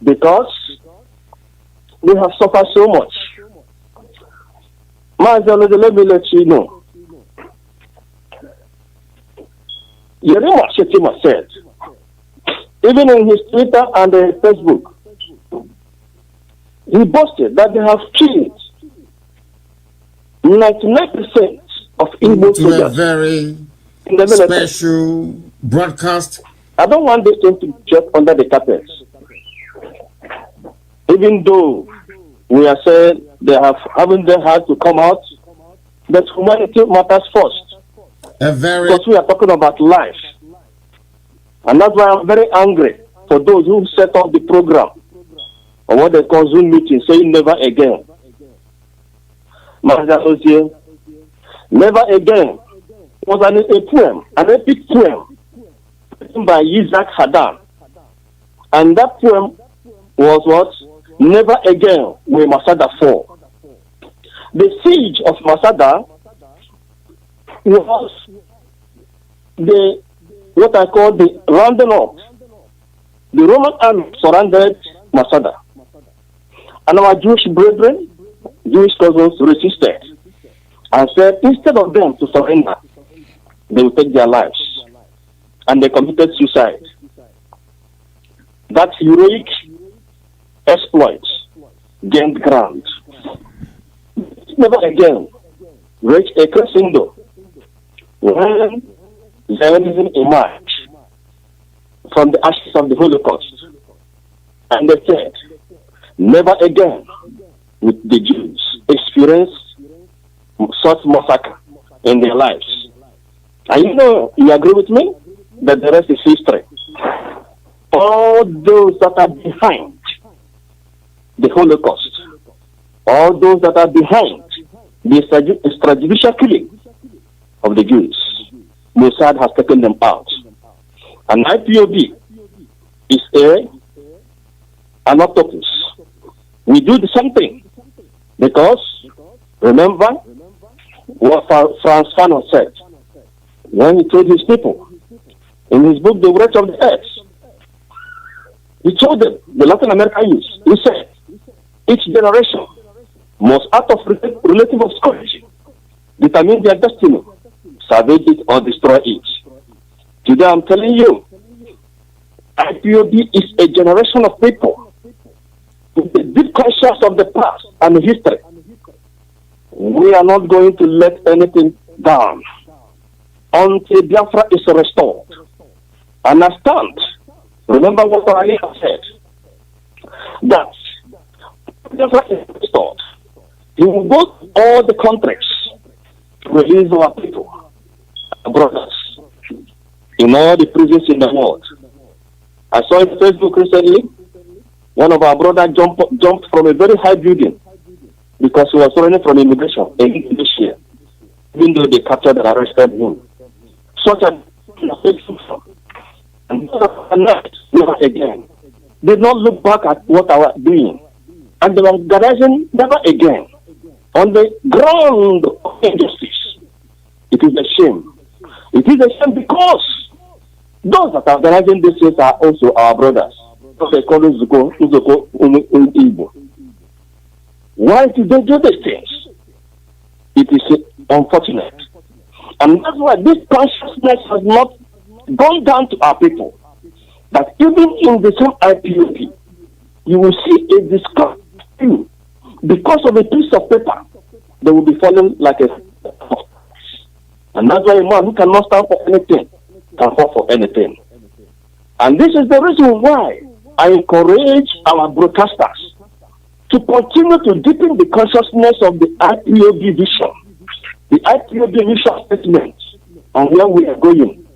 Because we have suffered so much. Mazi, let me let you know. Yerima Shetima said, even in his Twitter and Facebook, he boasted that they have killed 99% of Igbo to a soldiers very in the military. special broadcast. I don't want this thing to just under the carpet. Even though we are saying haven't they had to come out, but humanity matters first. Because we are talking about life. And that's why I'm very angry for those who set up the program or what they call Zoom meeting, saying never again. Mazi Alozie, never again was a poem, an epic poem written by Isaac Haddam. And that poem was what? Never again will Masada fall. The siege of Masada was what I call the rounding up. The Roman army surrounded Masada. And our Jewish brethren, Jewish cousins resisted and said instead of them to surrender, they will take their lives. And they committed suicide. That heroic exploit gained ground. Never again reach a crescendo when Zionism emerged from the ashes of the Holocaust. And they said, never again would the Jews experience such massacre in their lives. And you agree with me that the rest is history. All those that are behind the Holocaust, all those that are behind the extrajudicial killing of the Jews, Mossad has taken them out. And IPOB is an octopus. We do the same thing because, remember what Franz Fanon said when he told his people in his book, The Wretch of the Earth. He told them, the Latin American youth, he said, each generation must, out of relative obscurity, determine their destiny, salvage it or destroy it. Today I'm telling you, IPOB is a generation of people with a deep conscience of the past and history. We are not going to let anything down until Biafra is restored. And I stand. Remember what Ali has said, that Biafra is restored. He will go to all the countries to release our people, our brothers, in all the prisons in the world. I saw on Facebook recently, one of our brothers jumped from a very high building because he was running from immigration in this year, even though they captured and arrested him. Such a and never again. Did not look back at what I was doing. And the organization never again. On the ground of injustice. It is a shame. It is a shame because those that are organizing this case are also our brothers. They call Uzoko Igbo. Why do they do these things? It is unfortunate. And that's why this consciousness has not gone down to our people. That even in the same IPOP, you will see a discussion because of a piece of paper, they will be falling like a. And that's why a man who cannot stand for anything can fall for anything. And this is the reason why I encourage our broadcasters to continue to deepen the consciousness of the IPOB vision, the IPOB mission statement, and where we are going,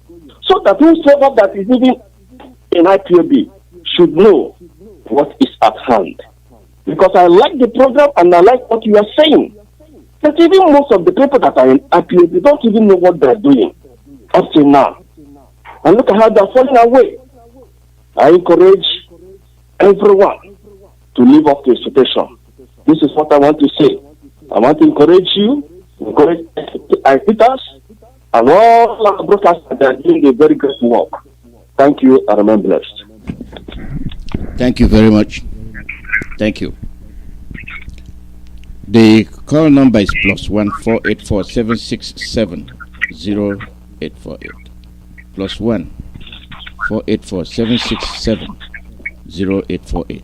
so that whosoever that is even in IPOB should know what is at hand. Because I like the program and I like what you are saying. That even most of the people that are in IPOB don't even know what they're doing up till now. And look at how they're falling away. I encourage everyone to live up to a situation. This is what I want to say. I want to encourage you, encourage us, and all our broadcasters that are doing a very great work. Thank you, and remain blessed. Thank you very much. Thank you. The call number is +1 484 767 0848. +1 484 767 0848.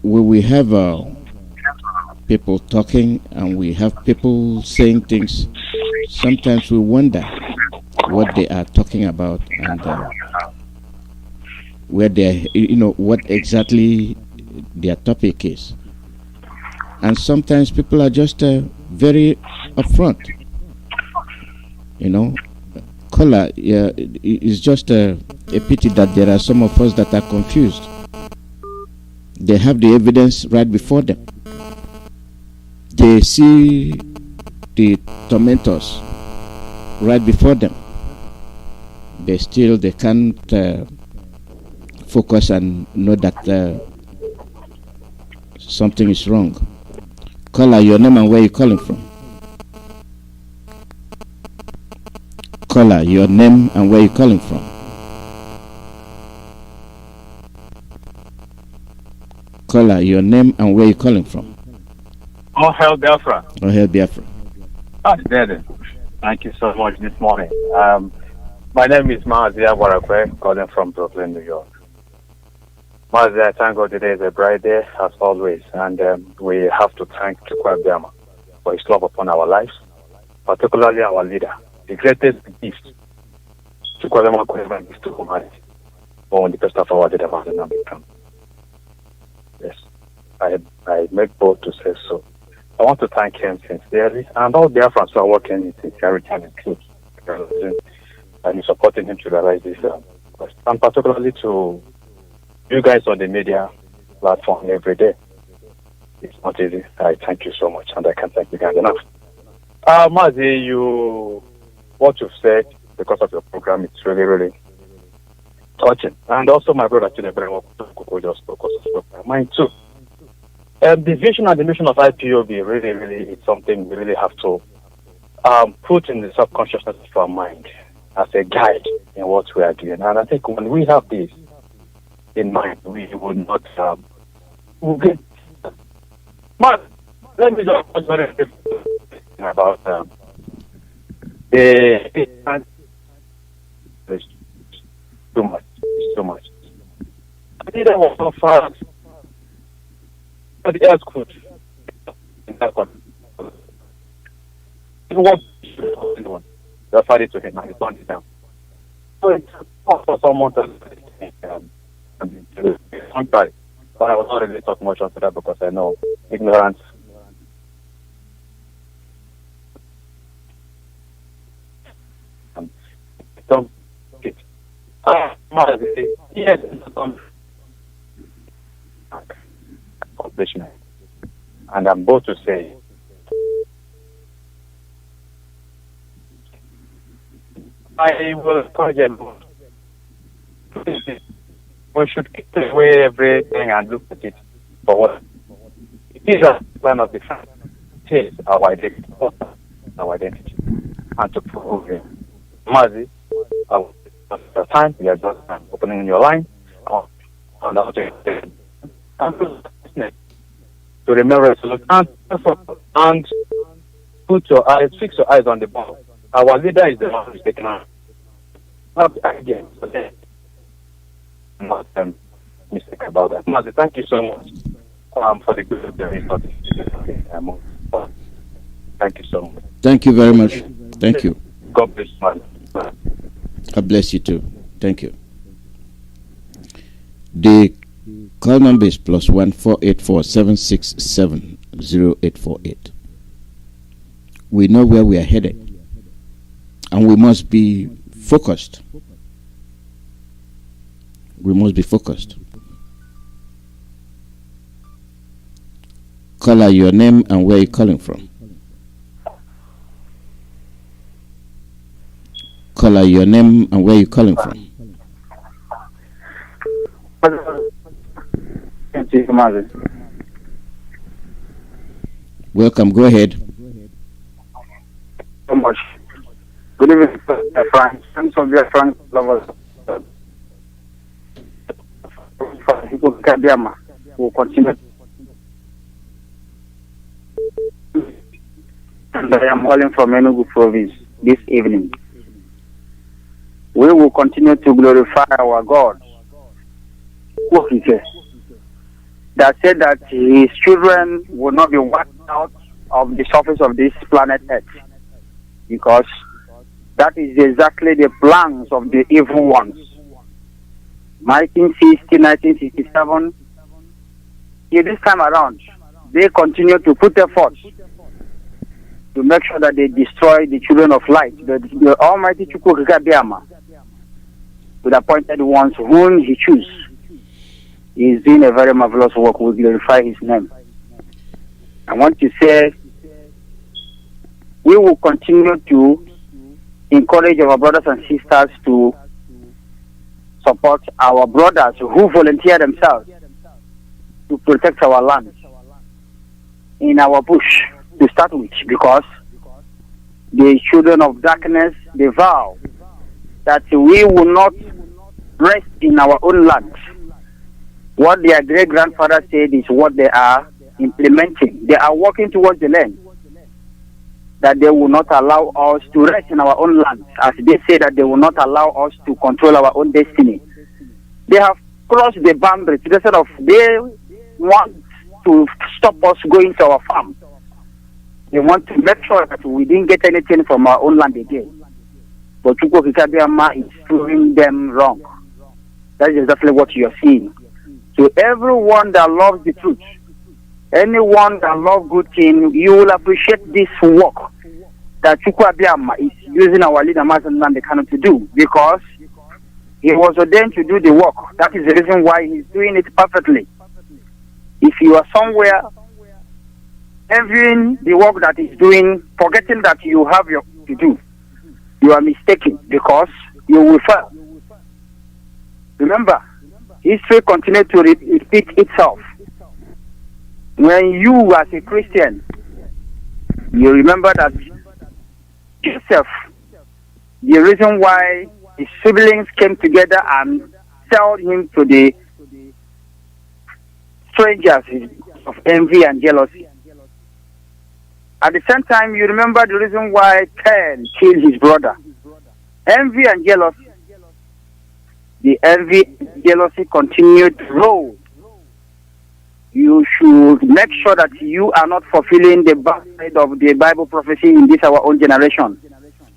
We have people talking and we have people saying things. Sometimes we wonder what they are talking about and where they, what exactly their topic is. And sometimes people are just very upfront. Caller, it's just a pity that there are some of us that are confused. They have the evidence right before them. They see the tormentors right before them. They can't focus and know that something is wrong. Caller, your name and where you're calling from. Caller, your name and where you're calling from. Caller, your name and where you're calling from. Oh, hell Biafra. Oh, hell Biafra. Oh, Daddy. Thank you so much this morning. My name is Mazi calling from Brooklyn, New York. Mazi, I thank God today is a bright day, as always, and we have to thank Chukwuemeka for his love upon our lives, particularly our leader, the greatest gift Chukwuemeka could ever give to humanity, for the best of our leader, Mazi. Yes, I make bold to say so. I want to thank him sincerely, and all Biafrans who are working in sincerity and in truth, and supporting him to realize this, and particularly to you guys on the media platform every day. It's not easy. I thank you so much, and I can't thank you guys enough. Mazi, what you've said because of your program, it's really, really touching. And also, my brother, just spoke of mine too. The vision and the mission of IPOB really, it's something we really have to put in the subconsciousness of our mind as a guide in what we are doing. And I think when we have this in mind, we would not get. But let me just talk about it's too much. It's too much. I think that was so fast. But else could in that one. What they offered it to him and he turned it down. So it's hard for someone to but I was not really talking much onto that because I know ignorance don't get yes, accomplishment. And I'm bold to say I will encourage everyone. We should keep away everything and look at it for what it is. A plan of defense. It is our identity. And to prove it. Mazi, the time we are just opening your line and to remember to look and fix your eyes on the ball. Our leader is the one who's taking on. Not again. Not mistake about that. Mazi, thank you so much for the good of the report. Thank you so much. Thank you very much. Thank you. God bless you. God bless you too. Thank you. The call number is +1 484 767 0848. We know where we are headed, and we must be focused. We must be focused. Caller, your name and where you're calling from. Caller, your name and where you're calling from. Welcome, go ahead. So much. Good evening, Frank. Thanks for your Frank lovers. Will continue. And I am calling from Enugu province this evening. We will continue to glorify our God, that said that his children will not be wiped out of the surface of this planet Earth, because that is exactly the plans of the evil ones. 1960, 1967, this time around, they continue to put efforts to make sure that they destroy the children of light, the Almighty Chukwuemeka, with appointed ones whom he chooses. He is doing a very marvelous work. We glorify his name. I want to say we will continue to encourage our brothers and sisters to support our brothers who volunteer themselves to protect our land in our bush to start with, because the children of darkness, they vow that we will not rest in our own land. What their great-grandfather said is what they are implementing. They are working towards the land, that they will not allow us to rest in our own land, as they say that they will not allow us to control our own destiny. They have cross the boundary to the side of they want to stop us going to our farm. They want to make sure that we didn't get anything from our own land again. But Chukwuemeka is proving them wrong. That is exactly what you are seeing. So everyone that loves the truth, anyone that loves good thing, you will appreciate this work that Chukwuemeka is using our leader Mazi to do, because he was ordained to do the work. That is the reason why he's doing it perfectly. If you are somewhere envying the work that he's doing, forgetting that you have your to do, you are mistaken, because you will fail. Remember, history continues to repeat itself. When you, as a Christian, you remember that Joseph, the reason why his siblings came together and sold him to the strangers of envy and jealousy. At the same time, you remember the reason why Cain killed his brother. Envy and jealousy. The envy and jealousy continue to grow. You should make sure that you are not fulfilling the bad side of the Bible prophecy in this our own generation.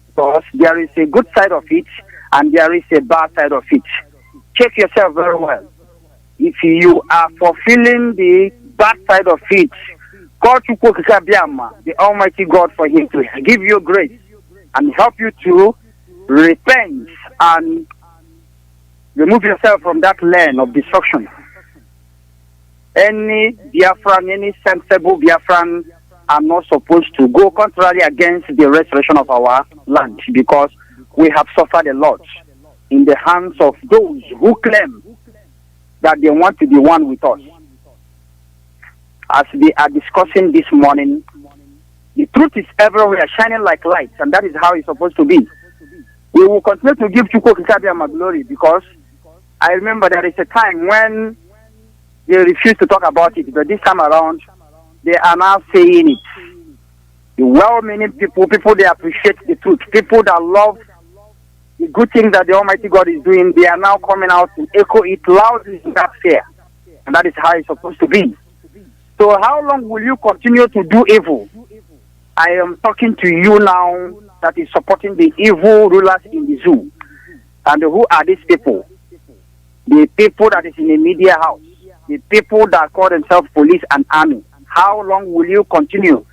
Because there is a good side of it and there is a bad side of it. Check yourself very well. If you are fulfilling the bad side of it, call Chukwuemeka, the Almighty God, for Him to give you grace and help you to repent and remove yourself from that lane of destruction. Any Biafran, any sensible Biafran are not supposed to go contrary against the restoration of our land, because we have suffered a lot in the hands of those who claim that they want to be one with us. As we are discussing this morning, the truth is everywhere, shining like light, and that is how it's supposed to be. We will continue to give Chukwuemeka glory, because I remember there is a time when they refused to talk about it, but this time around, they are now saying it. The well-meaning people that appreciate the truth, people that love the good things that the Almighty God is doing, they are now coming out to echo it loudly in that fear. And that is how it's supposed to be. So how long will you continue to do evil? I am talking to you now that is supporting the evil rulers in the zoo. And who are these people? The people that is in the media house. The people that call themselves police and army. How long will you continue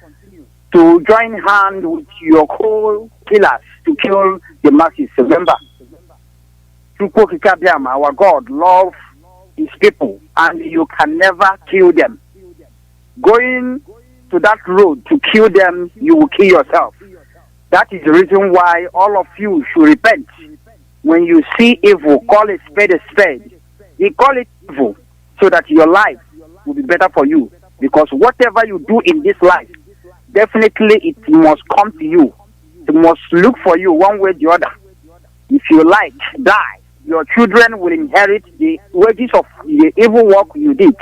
to join hands with your co-killers to kill the masses? Remember, Chukwuemeka, our God, loves His people, and you can never kill them. Going to that road to kill them, you will kill yourself. That is the reason why all of you should repent. When you see evil, call it spade a spade. You call it evil so that your life will be better for you. Because whatever you do in this life, definitely it must come to you. It must look for you one way or the other. If you like, die. Your children will inherit the wages of the evil work you did.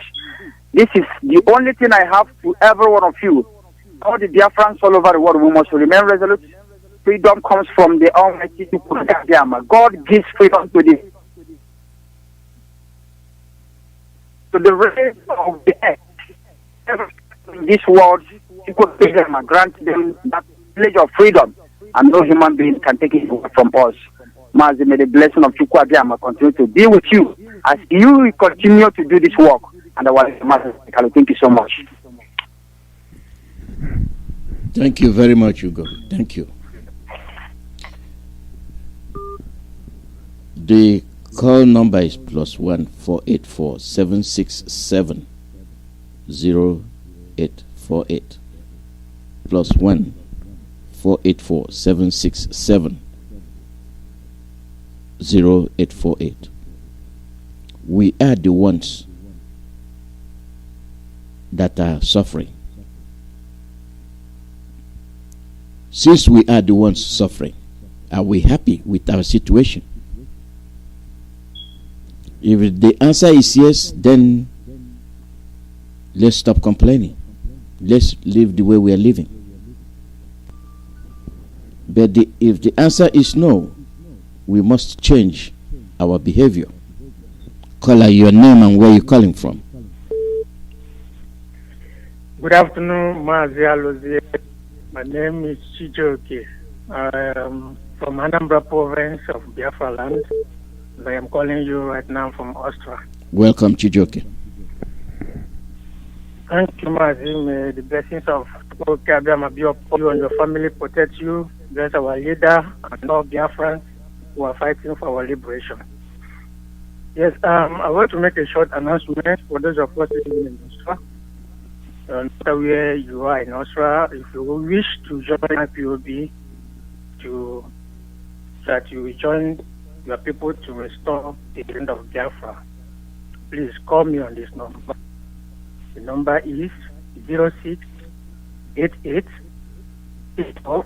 This is the only thing I have to every one of you. All the Biafrans all over the world, we must remain resolute. Freedom comes from the Almighty Chukwuemeka. God gives freedom to the race of the earth. In this world, Chukwuemeka grant them that pledge of freedom, and no human being can take it away from us. Mazi, may the blessing of Chukwuemeka continue to be with you as you continue to do this work. And thank you so much. Thank you very much, Hugo. Thank you. The call number is +1 484 767 0848. +1 484 767 0848. We are the ones that are suffering. Since we are the ones suffering, are we happy with our situation? If the answer is yes, then let's stop complaining. Let's live the way we are living. But if the answer is no, we must change our behavior. Caller, your name and where you calling from? Good afternoon, Mazi, Alozie. My name is Chijoke. I am from Anambra province of Biafra land. I am calling you right now from Austria. Welcome, Chijoke. Thank you, Mazi. May the blessings of Chukwuemeka be upon you and your family, protect you. Bless our leader and all Biafrans who are fighting for our liberation. Yes, I want to make a short announcement for those of us living in Austria. No matter where you are in Austria, if you wish to join IPOB, that you will join your people to restore the land of Biafra, please call me on this number. The number is 0688 24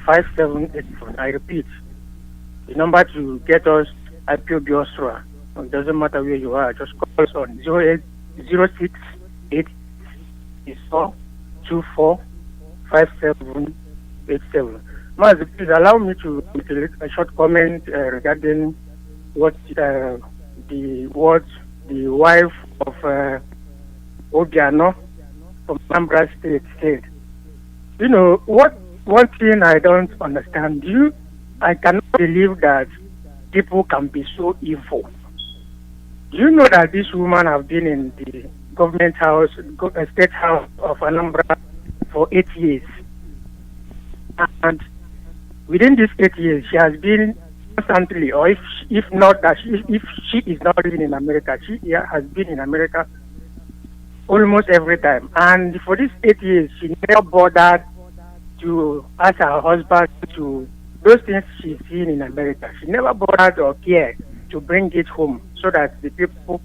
5781. I repeat, the number to get us IPOB Austria. It doesn't matter where you are, just call us on 0688 24 5787. Mazi, please allow me to make a short comment regarding what the wife of Obiano from Anambra State said. You know, one thing I don't understand, I cannot believe that people can be so evil. Do you know that this woman has been in the government house, state house of Anambra for 8 years? And within these 8 years, she has been constantly, or if she is not living in America, she has been in America almost every time. And for these 8 years, she never bothered to ask her husband to those things she's seen in America. She never bothered or cared to bring it home so that the people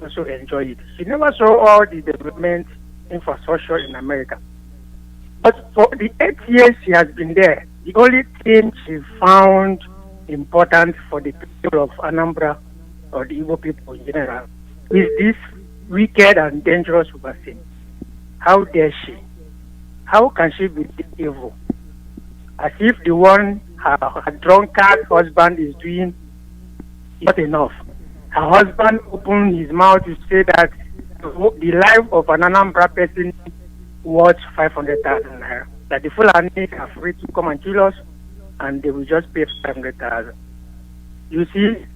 also enjoy it. She never saw all the development infrastructure in America. But for the 8 years she has been there, the only thing she found important for the people of Anambra or the Igbo people in general is this wicked and dangerous vaccine. How dare she? How can she be this evil? As if the one her drunkard husband is doing not enough. Her husband opened his mouth to say that the life of an Anambra person worth 500,000 naira. That the Fulani are free to come and kill us, and they will just pay 500,000. You see,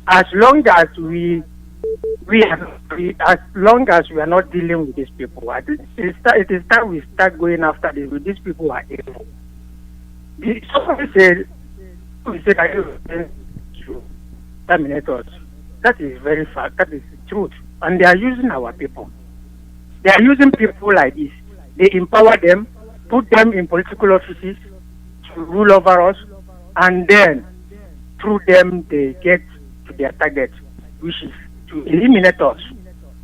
as long as we are not dealing with these people, I think it is time we start going after these people who are evil. Somebody said that you to terminate us. That is very fact. That is the truth. And they are using our people. They are using people like this. They empower them, put them in political offices to rule over us, and then through them they get to their target, which is to eliminate us.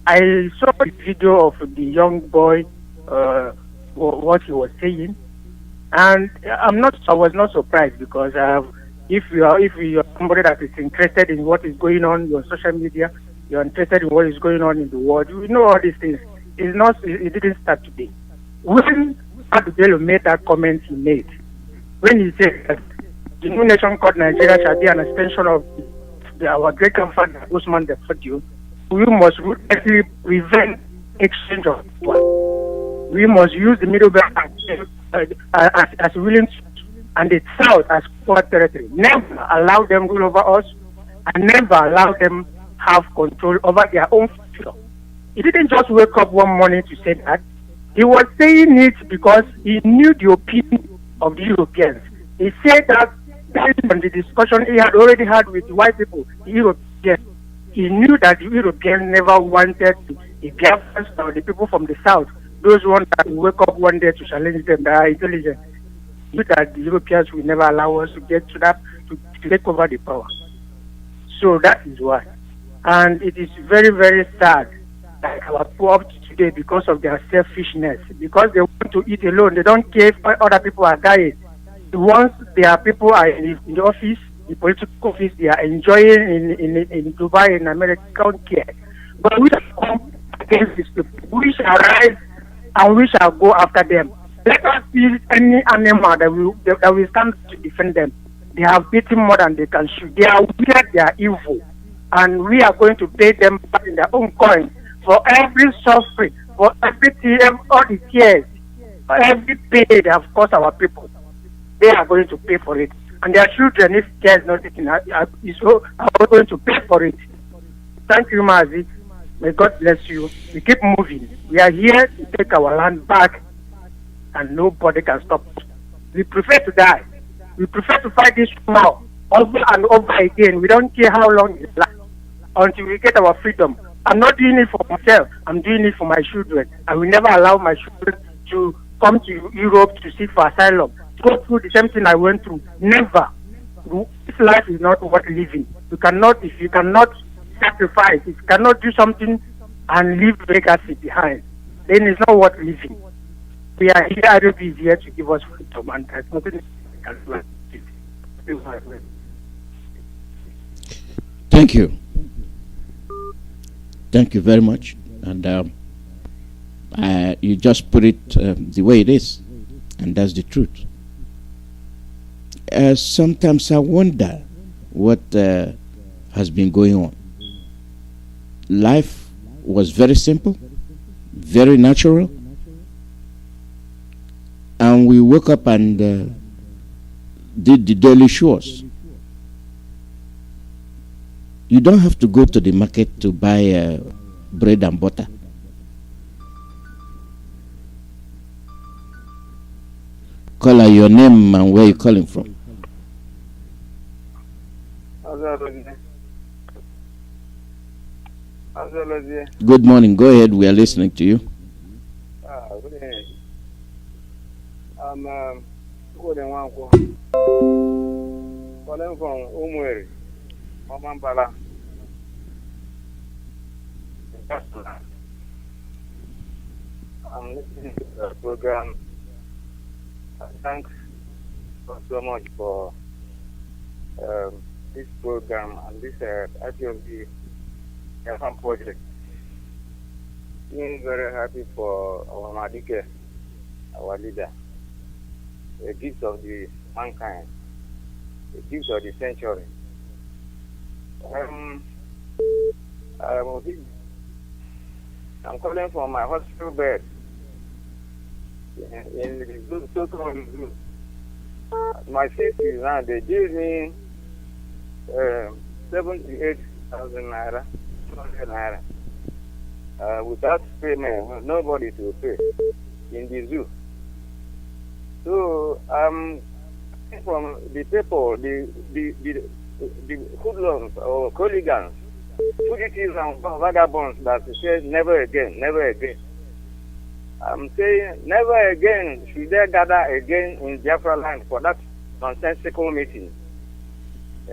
I saw a video of the young boy, what he was saying, and I was not surprised because if you are somebody that is interested in what is going on on social media, you are interested in what is going on in the world, you know all these things. It didn't start today. When Adubelo made that comment he made, when he said that the new nation called Nigeria shall be an extension of our great grandfather Usman the Fodio, we must ruthlessly prevent exchange of power. We must use the Middle Belt as willing and the South as core territory. Never allow them rule over us, and never allow them have control over their own future. He didn't just wake up one morning to say that. He was saying it because he knew the opinion of the Europeans. He said that based on the discussion he had already had with the white people, the Europeans. He knew that the Europeans never wanted the Biafrans or the people from the South, those ones that wake up one day to challenge them, that are intelligent. He knew that the Europeans will never allow us to get to that, to take over the power. So that is why. And it is very, very sad that our poor today, because of their selfishness, because they want to eat alone, they don't care if other people are dying. Once their people are in the office, the political office, they are enjoying in Dubai, in America, don't care. But we shall come against these people. We shall rise and we shall go after them. Let us see any animal that will stand to defend them. They have beaten more than they can shoot. They are wicked, they are evil. And we are going to pay them back in their own coin for every suffering, for every all the tears, for every pain they have caused our people. They are going to pay for it. And their children, if care is not taken, are going to pay for it. Thank you, Mazi. May God bless you. We keep moving. We are here to take our land back, and nobody can stop us. We prefer to die. We prefer to fight this war over and over again. We don't care how long it lasts until we get our freedom. I'm not doing it for myself. I'm doing it for my children. I will never allow my children to come to Europe to seek for asylum, to go through the same thing I went through. Never. This life is not worth living. You cannot, if you cannot sacrifice, if you cannot do something and leave legacy behind, then it's not worth living. We are here, IRM is here to give us freedom, and there's nothing we can do. Thank you. Thank you very much. And you just put it the way it is, and that's the truth. Sometimes I wonder what has been going on. Life was very simple, very natural, and we woke up and did the daily chores. You don't have to go to the market to buy bread and butter. Call out your name and where you're calling from. Good morning. Go ahead. We are listening to you. Good evening. I'm calling from Umweri, Mamambala. I'm listening to the program. Thanks so much for this program and this IPOB project. Being very happy for our Madike, our leader, a gift of the mankind, a gift of the century. I'm calling from my hospital bed in the so-called zoo. My sister now, they gave me 78,000 naira, 200 naira, without payment, nobody to pay in the zoo. So from the people, the hoodlums or hooligans, fugitives and vagabonds that say never again, never again. I'm saying never again should they gather again in Biafra land for that nonsensical meeting.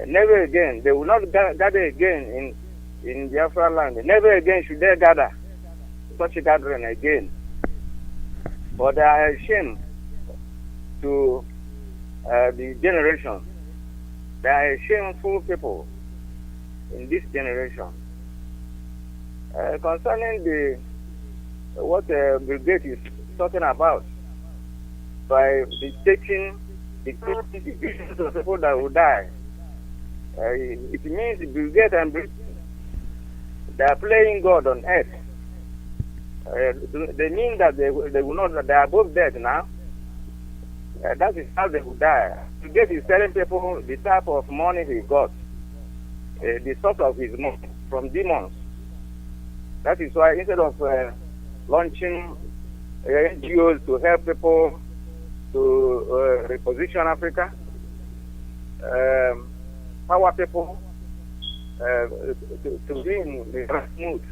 Never again. They will not gather again in Biafra land. Never again should they gather such a gathering again. But they are ashamed to the generation. They are shameful people in this generation. Concerning what Brigade is talking about, by taking the visions of people that will die, it means the Brigade and Britain, they are playing God on earth. They mean that they will not, they are both dead now. That is how they will die. Brigade is telling people the type of money he got, the source of his money from demons. That is why instead of launching NGOs to help people to reposition Africa, power people to be in the right mood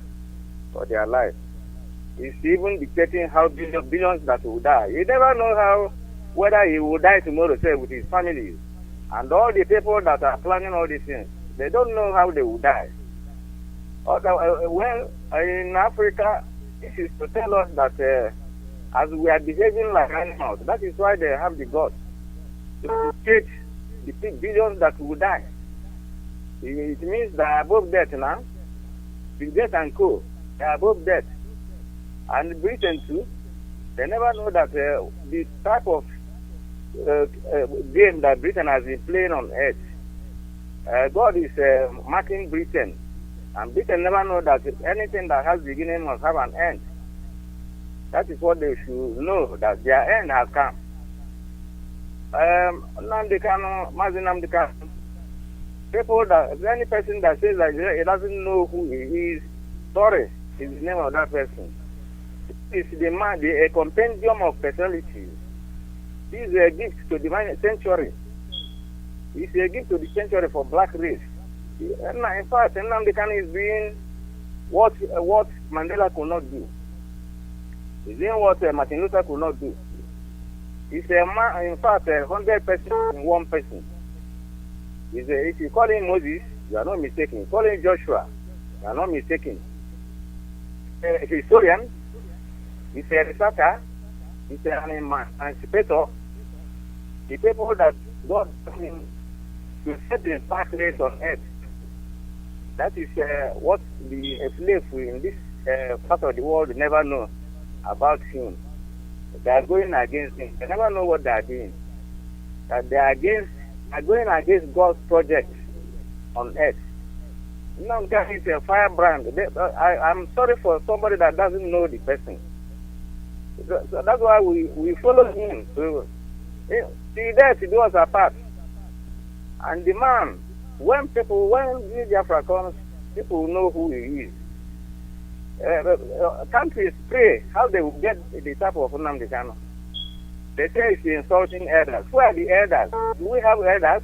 for their life. He's even dictating how billions that will die. You never know whether he will die tomorrow, say, with his family. And all the people that are planning all these things, they don't know how they will die. Well, in Africa, this is to tell us that as we are behaving like animals, that is why they have the guts to create the billions that will die. It means they are above death now. Bill Gates and Co. They are above death. And Britain too, they never know that the type of game that Britain has been playing on earth. God is marking Britain, and Britain never know that anything that has beginning must have an end. That is what they should know, that their end has come. Nnamdi Kanu, Mazi Nnamdi Kanu, people that any person that says that he doesn't know who he is, sorry, is the name of that person. It's the man, a compendium of personalities. This is a gift to the century. It's a gift to the century for black race. In fact, Nnamdi Kanu is doing what Mandela could not do. He's doing what Martin Luther could not do. He's a man, in fact, 100% in one person. If you call him Moses, you are not mistaken. Call him Joshua, you are not mistaken. A historian, he's a researcher, he's an emancipator. The people that God asked him to set the black race on earth. That is what the slaves in this part of the world never know about him. They are going against him. They never know what they are doing. That they are going against God's project on earth. Now it's a firebrand. I'm sorry for somebody that doesn't know the person. So that's why we follow him. So, see that he do us apart. And the man, when Biafra comes, people know who he is. Countries pray how they will get the type of Nnamdi Kanu. They say it's insulting elders. Who are the elders? Do we have elders?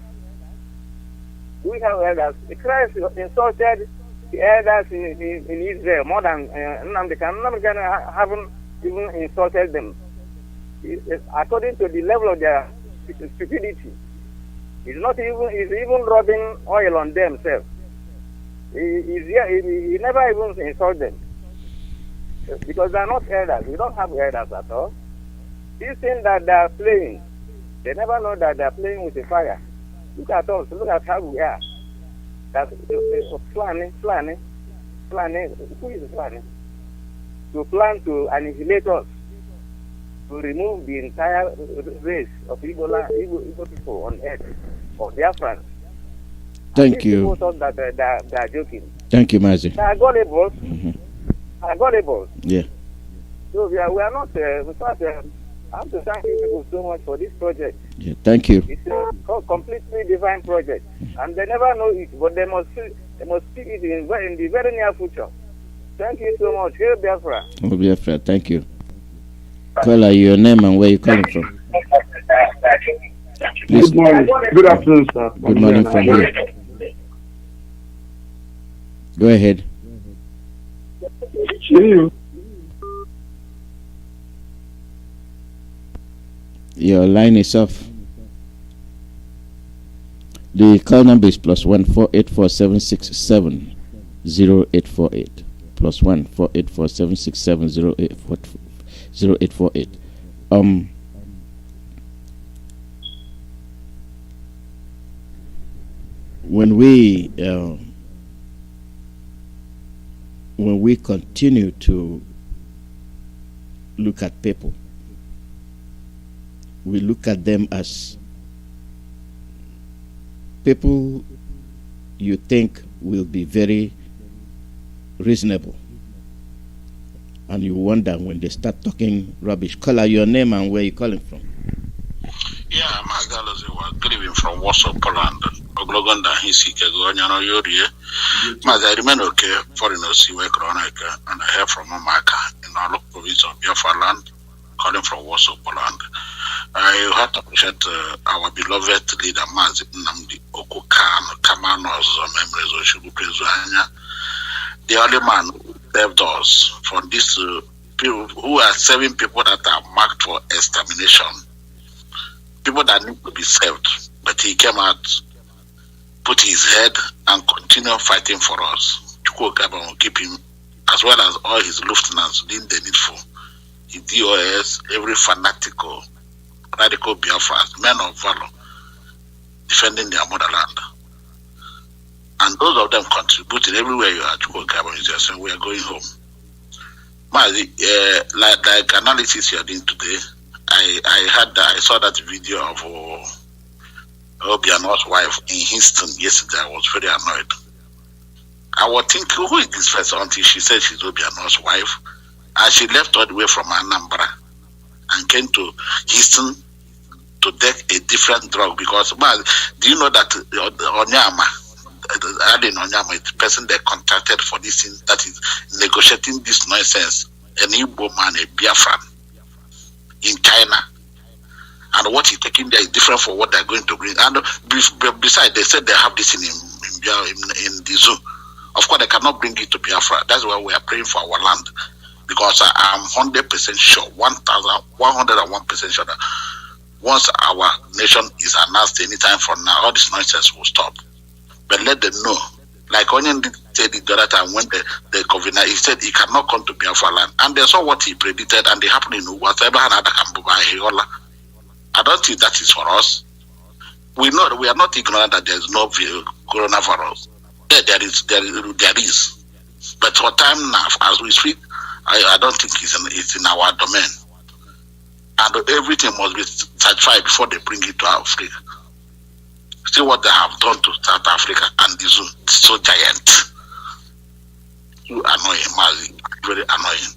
Christ insulted the elders in Israel more than Nnamdi Kanu. Nnamdi Kanu haven't even insulted them. According to the level of their stupidity, he's even rubbing oil on themselves. He never even insulted them. Because they are not elders. We don't have elders at all. These things that they are playing, they never know that they are playing with the fire. Look at us. Look at how we are. That's planning. Who is planning? To plan to annihilate us, to remove the entire race of Igbo people on earth, of Biafrans. Thank you. People thought that they are joking. Thank you, Mazi. They are gullible. Are gullible. Yeah. So we are not. In fact, I have to thank you people so much for this project. Yeah. Thank you. It's a completely divine project, and they never know it, but they must see it in the very near future. Thank you so much. Here, Biafra. Oh, Biafra. Thank you. Caller, your name and where you calling from? Please. Good morning. Good afternoon, sir. Good morning from here. Go ahead. Your line is off. The call number is +1 484 767 0848. +1 484 767 0848. When we continue to look at people, we look at them as people you think will be very reasonable, and you wonder when they start talking rubbish. Caller, your name and where you calling from? Yeah, Mazi Alozie was grieving from Warsaw, Poland. Oglogonda Hisike Gonyano Yorie. Mazi, I remain okay, foreigners see where Chronica, and I hear from Omaka in our local province of Biafra land, calling from Warsaw, Poland. I have to appreciate our beloved leader, Mazi Nnamdi Okukan, Kamanos, memories of Shubukezuanya, the only man who saved us from these people who are serving people that are marked for extermination. People that need to be saved, but he came out, put his head, and continue fighting for us. Chukwuemeka will keep him, as well as all his lieutenants doing the needful. His DOS, every fanatical, radical Biafras, men of valor, defending their motherland. And those of them contributing everywhere you are. Chukwuemeka is just saying, we are going home. Mazi, like analysis you are doing today, I saw that video of Obiano's wife in Houston yesterday. I was very annoyed. I was thinking, who is this person? Until she said she's Obiano's wife, and she left all the way from Anambra and came to Houston to take a different drug because, do you know that Onyama, Aden Onyama is the person they contracted for this thing that is negotiating this nonsense, an Igbo man, a Biafra in China, and what he's taking there is different from what they're going to bring. And besides, they said they have this in the zoo. Of course, they cannot bring it to Biafra. That's why we are praying for our land, because I am 100% sure, 101% sure that once our nation is announced anytime from now, all this nonsense will stop. But let them know. Like Onion said the other time when the governor, he said he cannot come to Biafra land. And they saw what he predicted, and they happened in whatever another Kambuba. I don't think that is for us. We know we are not ignorant that there is no coronavirus. There is. But for time now, as we speak, I don't think it's in our domain. And everything must be certified before they bring it to Africa. See what they have done to South Africa and the zoo. It's so giant. You annoying, Mazi. Very annoying.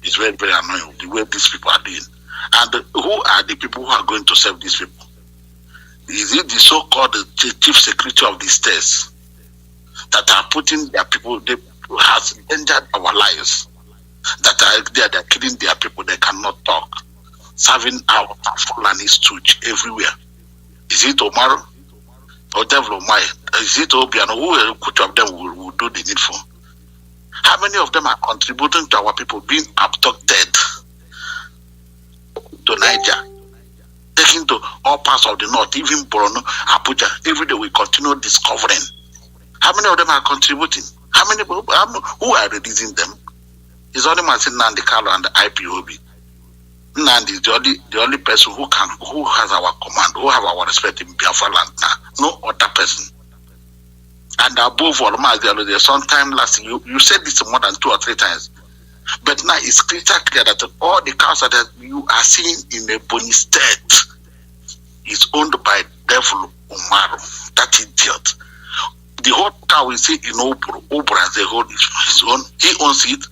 It's very, very annoying the way these people are doing. And who are the people who are going to serve these people? Is it the so-called chief security of the states that are putting their people, they has endangered our lives, that are there, they're killing their people, they cannot talk, serving our Fulani stooge everywhere? Is it Omar or Devil Omai? Is it Obiano? Who could of them will do the needful? How many of them are contributing to our people being abducted to Niger, taken to all parts of the north, even Borno, Abuja? Every day we continue discovering. How many of them are contributing? Who are releasing them? It's only Martin Nandi Kalo and the IPOB. Nandi is the only person who has our command, who have our respect in Biafra land now. No other person. And above all, Mazi Alozie, sometime last year, you said this more than 2 or 3 times. But now it's crystal clear that all the cows that you are seeing in a Boni state is owned by Devil Umaru, that idiot. The whole cow we see in Obra as a whole is his own. He owns it.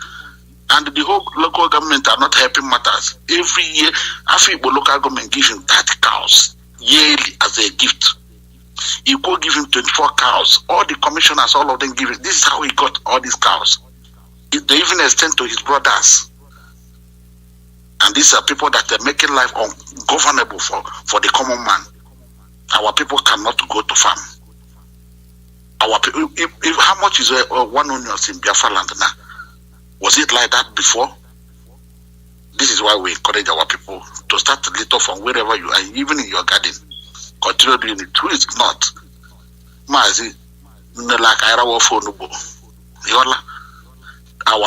And the whole local government are not helping matters. Every year, African local government gives him 30 cows yearly as a gift. He could give him 24 cows. All the commissioners, all of them give it. This is how he got all these cows. They even extend to his brothers. And these are people that are making life ungovernable for the common man. Our people cannot go to farm. Our people, how much is 1 onion in Biafra land now? Was it like that before? This is why we encourage our people to start a little from wherever you are, even in your garden. Continue doing it. True is not. Mazi, like our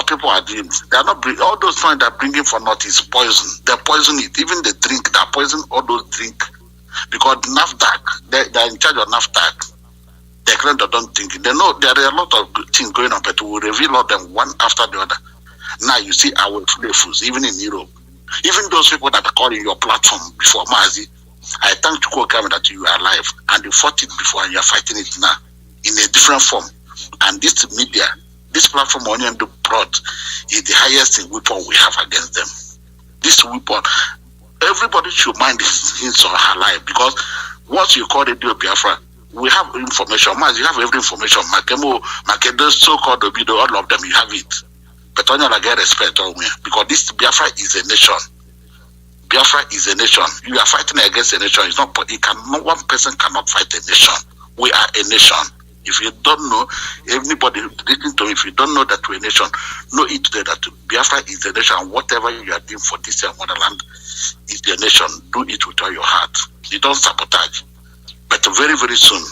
people are doing. They are not all those things that bringing for naught is poison. They poison it. Even the drink, they poison all those drink. Because NAFDAC, they are in charge of NAFDAC. They claim they don't think. They know there are a lot of good things going on, but we will reveal all them one after the other. Now you see our fools, even in Europe. Even those people that are calling your platform before, Mazi, I thank Chukwuemeka that you are alive and you fought it before and you are fighting it now in a different form. And this media, this platform Onion brought is the highest weapon we have against them. This weapon, everybody should mind his or her life, because once you call Radio Biafra, we have information. You have every information. Makemo, Makedo, so-called Obido, all of them, you have it. But on your get respect, because this Biafra is a nation. Biafra is a nation. You are fighting against a nation. It's not. One person cannot fight a nation. We are a nation. If you don't know, anybody listening to me, if you don't know that we're a nation, know it today that Biafra is a nation. Whatever you are doing for this motherland is the nation. Do it with all your heart. You don't sabotage. But very, very soon,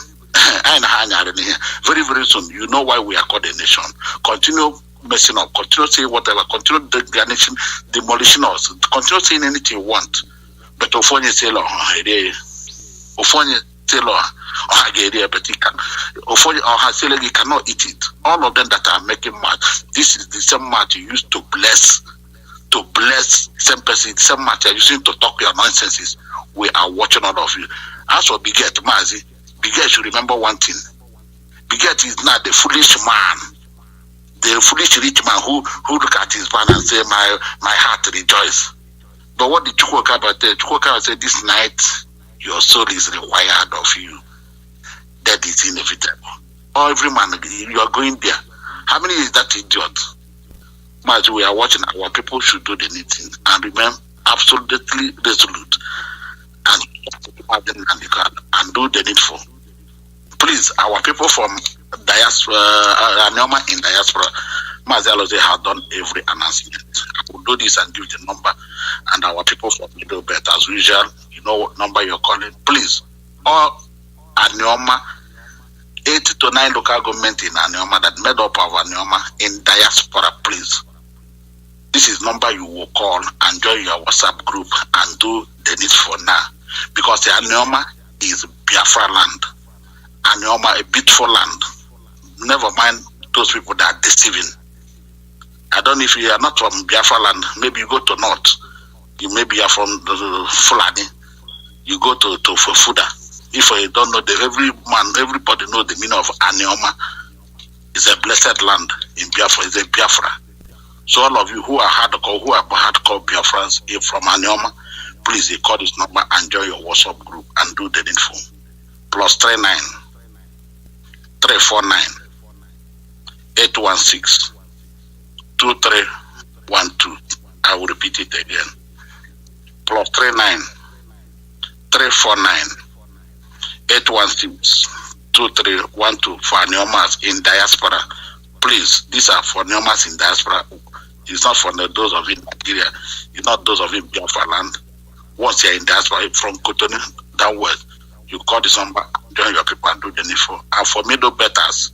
very, very soon, you know why we are called a nation. Continue messing up, continue saying whatever, continue demolishing us, continue saying anything you want. But Ofonye Taylor, Ofonye Taylor, but he can. Ofonye or Hasele, he cannot eat it. All of them that are making mad, this is the same mad you used to bless to bless same person, same matter, using to talk your nonsenses. We are watching all of you. As for Biget, Mazi, Biget should remember one thing. Biget is not the foolish man, the foolish rich man who look at his man and say, my heart rejoice. But what did Chukwuemeka say? Chukwuemeka said, this night, your soul is required of you. That is inevitable. Or every man, you are going there. How many is that idiot? Mazi, we are watching. Our people should do the needing and remain absolutely resolute and do the needful. Please, our people from diaspora, Anioma in diaspora, Mazi Alozie has done every announcement. I will do this and give the number. And our people from Middle Belt, as usual, you know what number you're calling. Please, all Anioma, 8 to 9 local government in Anioma that made up of Anioma in diaspora, please. This is number you will call and join your WhatsApp group and do the needful now. Because the Anioma is Biafra land. Anioma, a beautiful land. Never mind those people that are deceiving. I don't know if you are not from Biafra land. Maybe you go to North. You maybe are from Fulani. You go to Fuda. If you don't know, everybody knows the meaning of Anioma. It's a blessed land in Biafra. It's a Biafra. So all of you who are hardcore Biafrans from Anioma, please call this number and join your WhatsApp group and do the info. +39 349 816 2312. I will repeat it again. +39 349 816 2312 for Neomas in diaspora. Please, these are for Neomas in diaspora. It's not for those of in Nigeria. It's not those of in Biafra land. Once you're in diaspora from Cotonou downwards, you call this number, join your people and do the info. And for Middle Betters,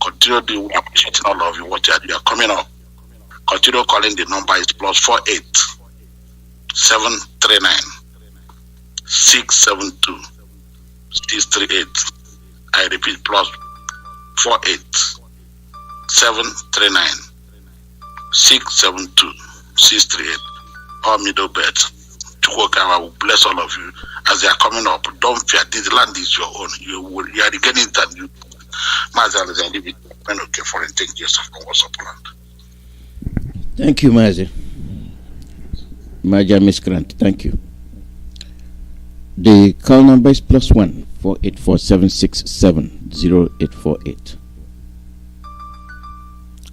continue appreciating all of you what you are coming up. Continue calling. The number is +48 739 672 638. I repeat, +48 739 672 638. All Middle Belt. Chukwuemeka will bless all of you as they are coming up. Don't fear, this land is your own. You are getting it, and you Mazi Alozie, leave it okay for and take yourself from WhatsApp land. Thank you, Mazi. Maja Miscreant, thank you. The call number is +1 484 767 0848.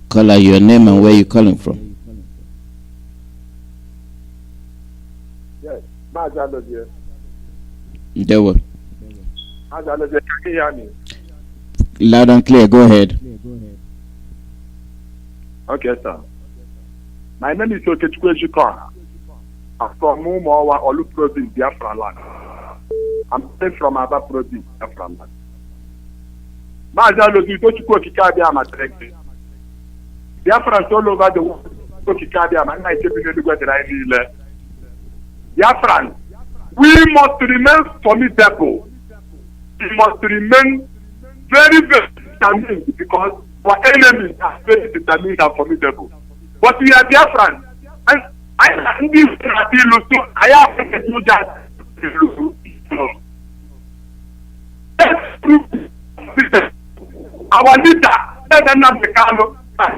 Caller, your name and where you calling from? Yes, Mazi Alozie. There were. Mazi Alozie, can you hear me? Loud and clear, go ahead. Okay, sir. My name is Chukwuemeka. I'm from Umuawa, Olu Province, Biafra land. I'm from Aba Province, Biafra land. Mazi Alozie, Chukwuemeka, Biafra all over the world. Biafra, we must remain formidable. We must remain very, very determined because our enemies are very determined and formidable. But we are Biafran, and I have to do that. Our leader,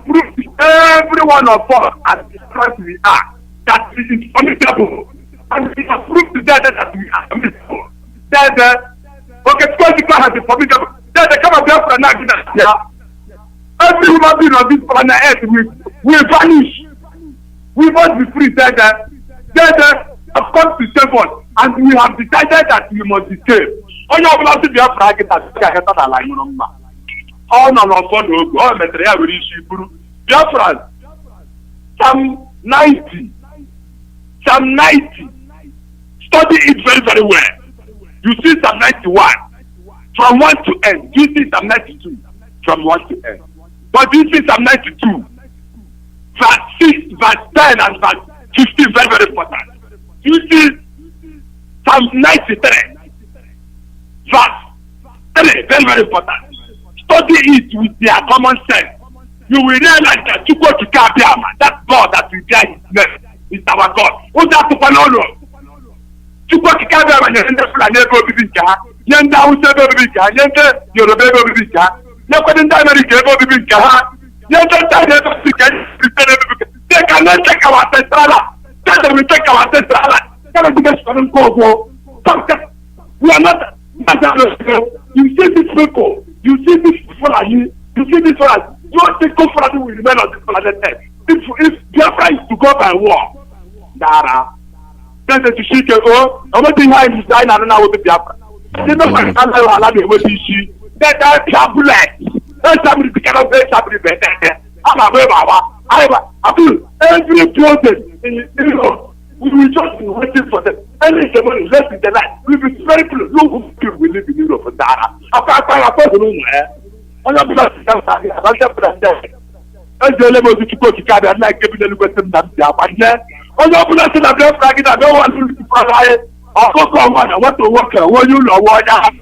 prove to every one of us as different we are that it is formidable, and we have proved to them that we are formidable. Okay, Chukwuemeka has been formidable. Then they come up there for now. Every human being on this planet Earth will vanish. We must be free. Then have come to save us, and we have decided that we must be saved. Oh, you have to be a bracket as a line number. All no follow. All material will issue. Biafra, Psalm 90. Psalm 90. Study it very, very well. You see Psalm 91 from 1 to end. You see Psalm 92 from 1 to end. But you see Psalm 92, verse 6, verse 10, and verse 15, very, very important. You see Psalm 93, verse 3, very, very important. Study it with their common sense. You will realize that Chukwuemeka, that God that will bear his name, is our God. Who's that to follow? Chukwuemeka nyende Fulani ebe obibi nke ha, nye ndị Hausa ebe obibi nke ha, nye ndị Yoruba ebe obibi nke ha, nyekwe ndị America ebe obibi nke ha, nye ndị China ebe obibi nke ha. They cannot take our central. They will take our central. We are not. You see these people. You see these Fulani. You see these Fulani. You think Fulani will remain on this planet? If Biafra is to go by war, Dara. Then to see the I'm not behind his line. I don't know what the Biafra. They know what I'm allowed to see. That are black. That's somebody cannot be somebody better. I'm a baby. Every process, you know, we will just be waiting for them. Any money left in the line, we will be very close. No people will live in Europe for that. I put room there. On your blood, I'll just put that. As the level to go to Canada, like giving the question that they are fine there. On your blood, I'm just flagging that no one will be quiet. I'll go on. I want to work. What you know, what I have.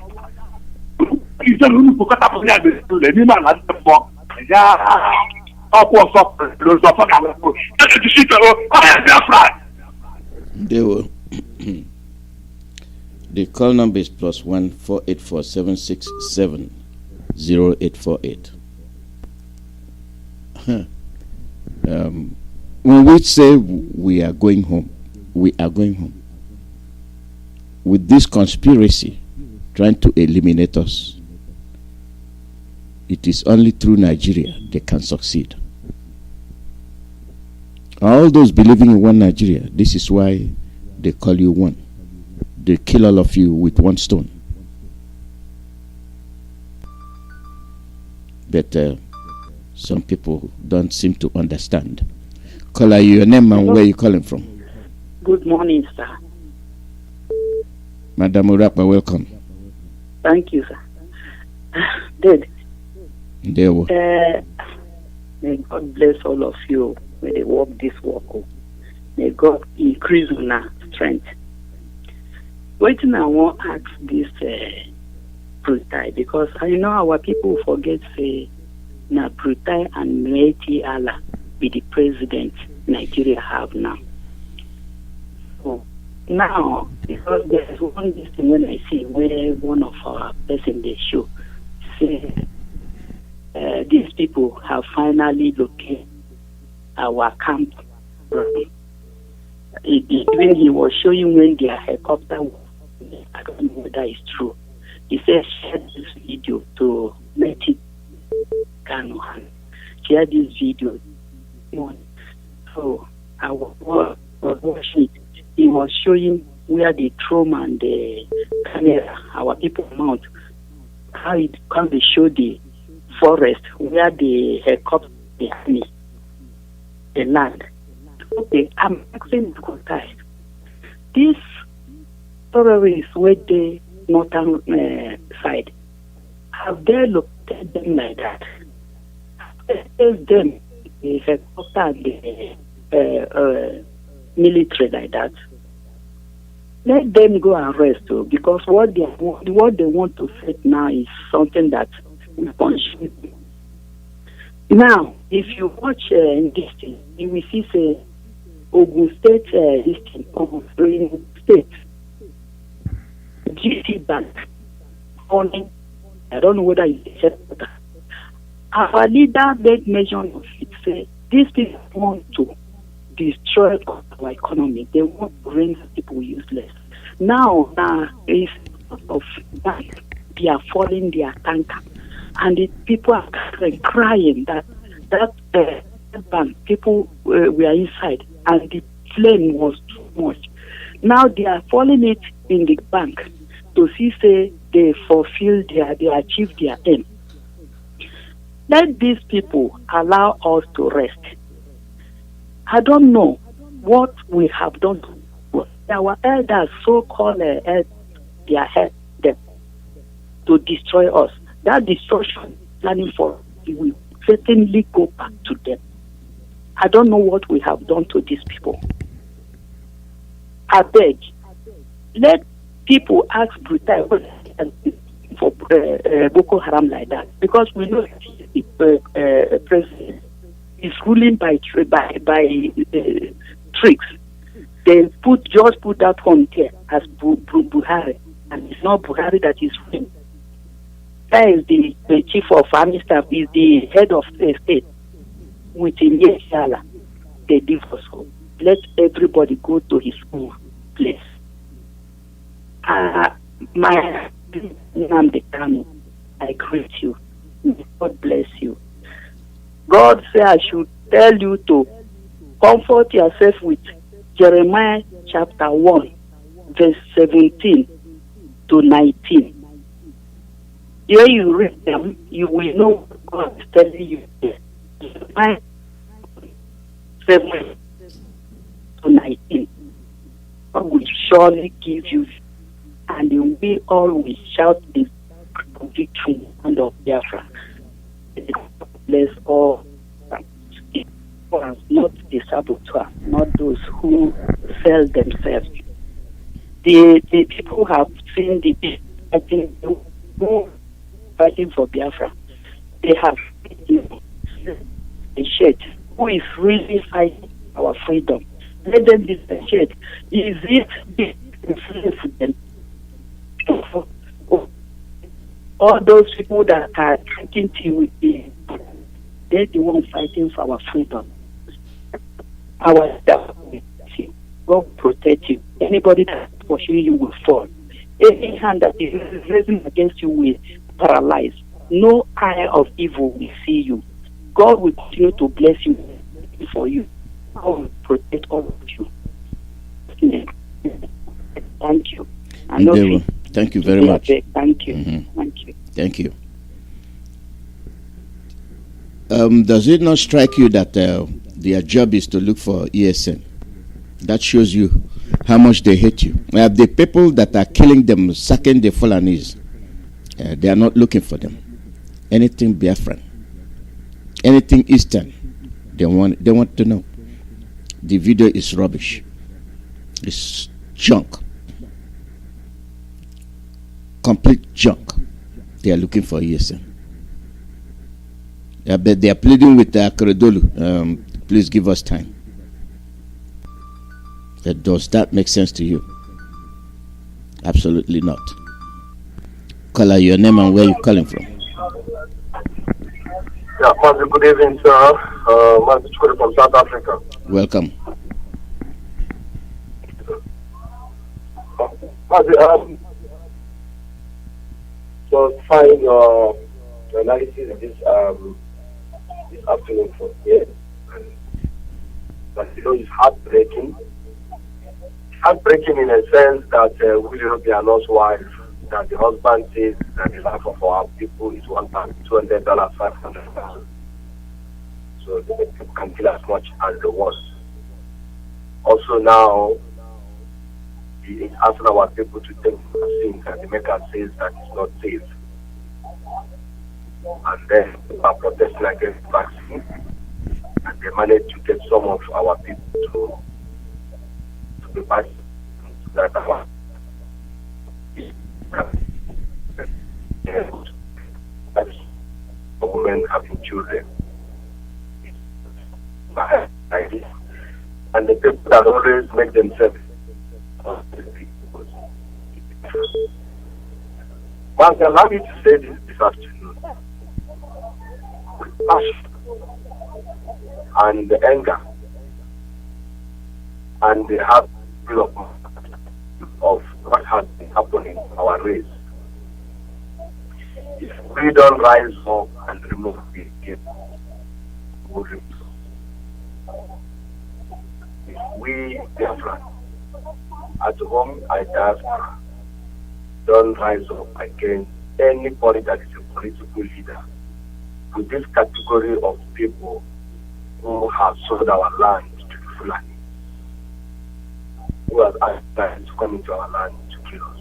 You don't know who got up on the animal at the fork. Yeah. They will. The call number is +1 484 767 0848. When we say we are going home, we are going home. With this conspiracy trying to eliminate us, it is only through Nigeria they can succeed. All those believing in one Nigeria, this is why they call you one. They kill all of you with one stone. But some people don't seem to understand. Caller, your name and where you calling from? Good morning, sir. Madam Urapa, welcome. Thank you, sir. Dad. There we may God bless all of you. May they walk this walk. May God increase in our strength. Waiting, I want to ask this Brutai, because I know our people forget say na Brutai and Meiti Allah be the president Nigeria have now. So now, because there's one thing when I see where one of our person they show say these people have finally located our camp. When he was showing when their helicopter was, I don't know whether it's true. He said share this video to let it can share this video. So I was watching it. He was showing where the drone and the camera, our people mount, how it can be show the forest where the helicopter behind the land. Okay, I'm asking because this terrorists with the northern side, have they looked at them like that? Have them the helicopter and the military like that? Let them go and rest too, because what they want to set now is something that will punish people. Now, if you watch this thing, you will see say Ogun State this thing, Ogun State GT Bank owning, I don't know whether it's headquarters. Our leader made mention of it, say these people want to destroy our economy. They want to render people useless. Now is of bank, they are falling their tanker, and the people are crying that bank people were inside, and the flame was too much. Now they are falling it in the bank to see say they fulfill they achieve their aim. Let these people allow us to rest. I don't know what we have done. Our elders, so-called their head them to destroy us. That destruction planning for it will certainly go back to them. I don't know what we have done to these people. I beg, let people ask Brutai for Boko Haram like that, because we know the president is ruling by tricks. They just put that one there as Buhari, and it's not Buhari that is winning. That is the chief of army staff, is the head of the state with Yeshala. They divorce. Let everybody go to his own place. My Namdekano, I greet you. God bless you. God said I should tell you to comfort yourself with Jeremiah chapter 1, verse 17 to 19. Here you read them, you will know what God is telling you here. Jeremiah 7 to 19. God will surely give you, and we all will shout the victory and of Biafra. Bless all, not the saboteur, not those who sell themselves. The people have seen the fighting for Biafra. They have the shade who is really fighting our freedom. Let them differentiate. Is it the influence them? All those people that are drinking tea with the, they're the ones fighting for our freedom. Our God will protect you. Anybody that is pursuing you will fall. Any hand that is raising against you will paralyze. No eye of evil will see you. God will continue to bless you for you. God will protect all of you. Thank you. Thank you very much. Thank you. Mm-hmm. Thank you. Thank you. Does it not strike you that their job is to look for ESN? That shows you how much they hate you. The people that are killing them, sacking the Fulanis, they are not looking for them. Anything Biafran, anything Eastern, they want to know. The video is rubbish. It's junk. Complete junk. They are looking for ESN. They are pleading with Akredolu. Please give us time. Does that make sense to you? Absolutely not. Call your name and where you're calling from. Yeah, Mazi, good evening, sir. Mazi Chukwuemeka from South Africa. Welcome. Mazi, so find your analysis of this afternoon from here. But it's heartbreaking. Heartbreaking in a sense that we European wife, that the husband says that the life of our people is $1,200, $500,000. So the people can kill as much as they want. Also now, it's asking our people to take vaccines, and the maker says that it's not safe. And then people are protesting against vaccine, and they managed to get some of our people to be vaccinated. That our women having children. Like this. And the people that always make themselves Mazi, allow me to say this afternoon with passion and the anger and the heart of what has been happening in our race. If we don't rise up and remove the guilt, if we, Biafra, at home at diaspora, don't rise up against anybody that is a political leader, with this category of people who have sold our land to the Fulani, who have asked us to come into our land to kill us,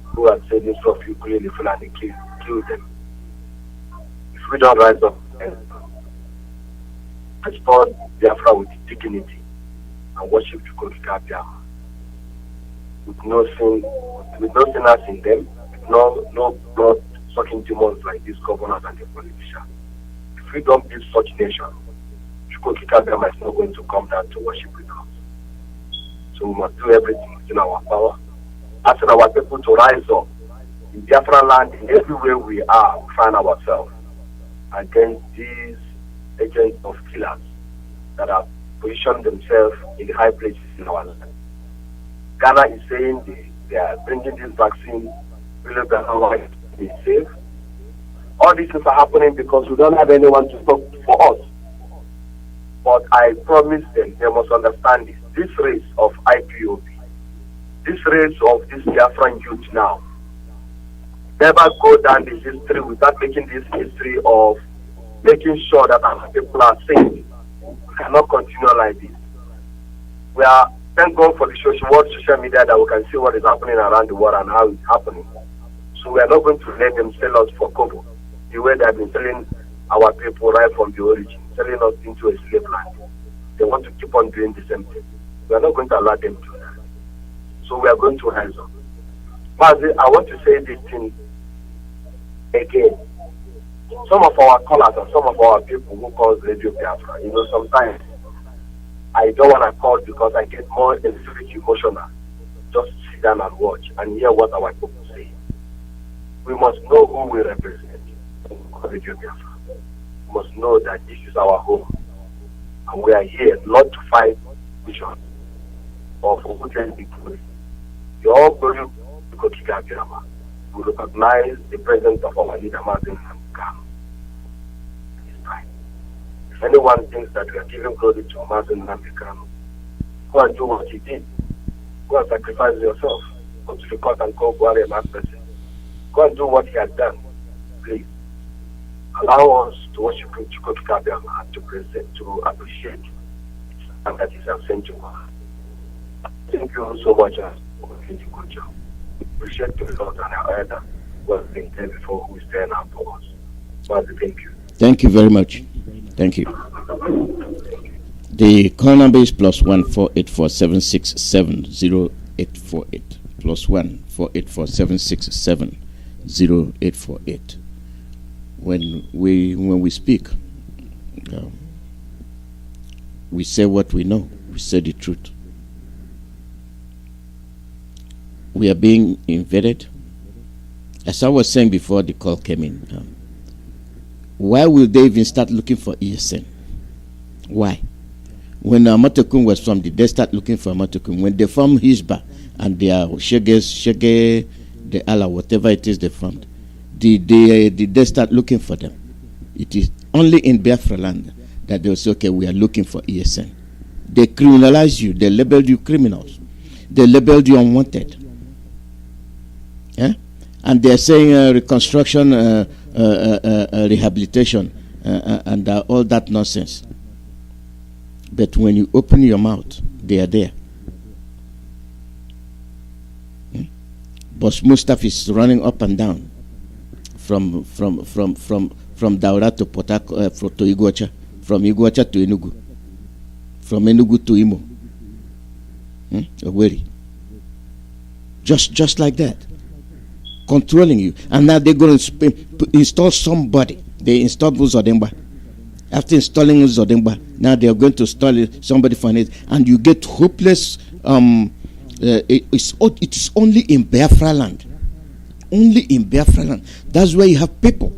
who have said this of you clearly Fulani kill them. If we don't rise up and restore Biafra with dignity and worship Chukwuemeka Biafra, with no sinners in them, with no blood sucking demons like these governors and the politicians. If we don't build such nation, Chukwuemeka Biafra is not going to come down to worship with us. So we must do everything in our power. Asking our people to rise up in Biafra land, in everywhere we are, we find ourselves against these agents of killers that have positioned themselves in high places in our land. Ghana is saying they are bringing this vaccine really to be safe. All these things are happening because we don't have anyone to talk for us. But I promise them, they must understand this. This race of IPOB, this race of this Biafran youth now, never go down this history without making this history of making sure that our people are safe. We cannot continue like this. We are, thank God for the social media that we can see what is happening around the world and how it's happening. So we are not going to let them sell us for cover, the way they have been selling our people right from the origin, selling us into a slave land. They want to keep on doing the same thing. We are not going to allow them to do that. So we are going to rise up. Mazi, I want to say this thing again. Some of our callers and some of our people who call Radio Biafra, sometimes I don't want to call because I get more a little bit emotional. Just sit down and watch and hear what our people say. We must know who we represent. Radio Biafra. We must know that this is our home. And we are here not to fight vision or for good and victory. We all going to go to Biafra. We recognize the presence of our leader, Mazi. If anyone thinks that we are giving glory to Mazi Nnamdi, go and do what he did. Go and sacrifice yourself. Go to the court and call Buhari a mad person. Go and do what he has done. Please. Allow us to worship him, to go to Kabiyama and to present, to appreciate and that is sent to us. Thank you so much for doing a good job. Appreciate the Lord and our elder who has been there before, who is there now for us. Mazi, thank you. Thank you very much. Thank you. The call number is +1 484 767 0848. +1 484 767 0848. When we speak, we say what we know. We say the truth. We are being invaded. As I was saying before the call came in, why will they even start looking for ESN? Why? When Amatokun was formed, did they start looking for Amatokun? When they formed Hisba and their Shege, the Allah, whatever it is they formed, did they start looking for them? It is only in Biafra land that they will say, okay, we are looking for ESN. They criminalize you. They labeled you criminals. They labeled you unwanted. Yeah? And they are saying reconstruction, rehabilitation, and all that nonsense. But when you open your mouth, they are there. Boss Mustaf is running up and down from Daura to to Iguacha, from Iguacha to Enugu, from Enugu to Imo. Oweri. Just like that. Controlling you. And now they're going to install somebody. They installed Uzodemba. After installing Uzodemba, now they are going to install somebody for it. And you get hopeless. It is only in Biafra land. Only in Biafra land. That's where you have people.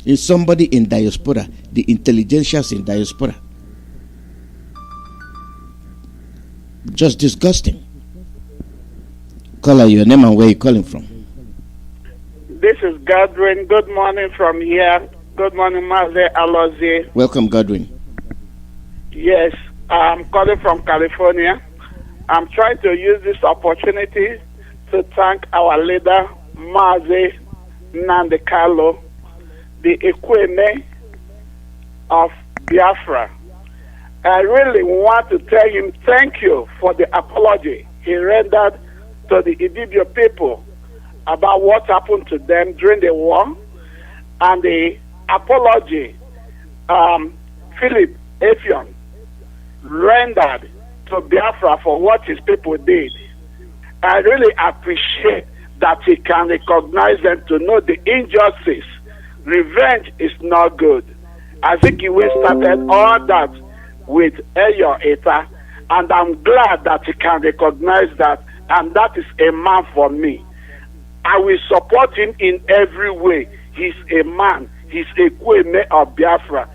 It's somebody in diaspora. The intelligentsias in diaspora. Just disgusting. Caller, your name and where you calling from? This is Godwin. Good morning from here. Good morning, Mazi, Alozie. Welcome, Godwin. Yes, I'm calling from California. I'm trying to use this opportunity to thank our leader, Mazi Nnamdi, the Chukwuemeka of Biafra. I really want to tell him thank you for the apology he rendered to the Ibibio people about what happened to them during the war, and the apology Philip Effiong rendered to Biafra for what his people did. I really appreciate that he can recognize them to know the injustice. Revenge is not good. I think he will started all that with Eyo Eta, And I'm glad that he can recognize that, and that is a man for me. I will support him in every way. He's a man. He's a Kweme of Biafra.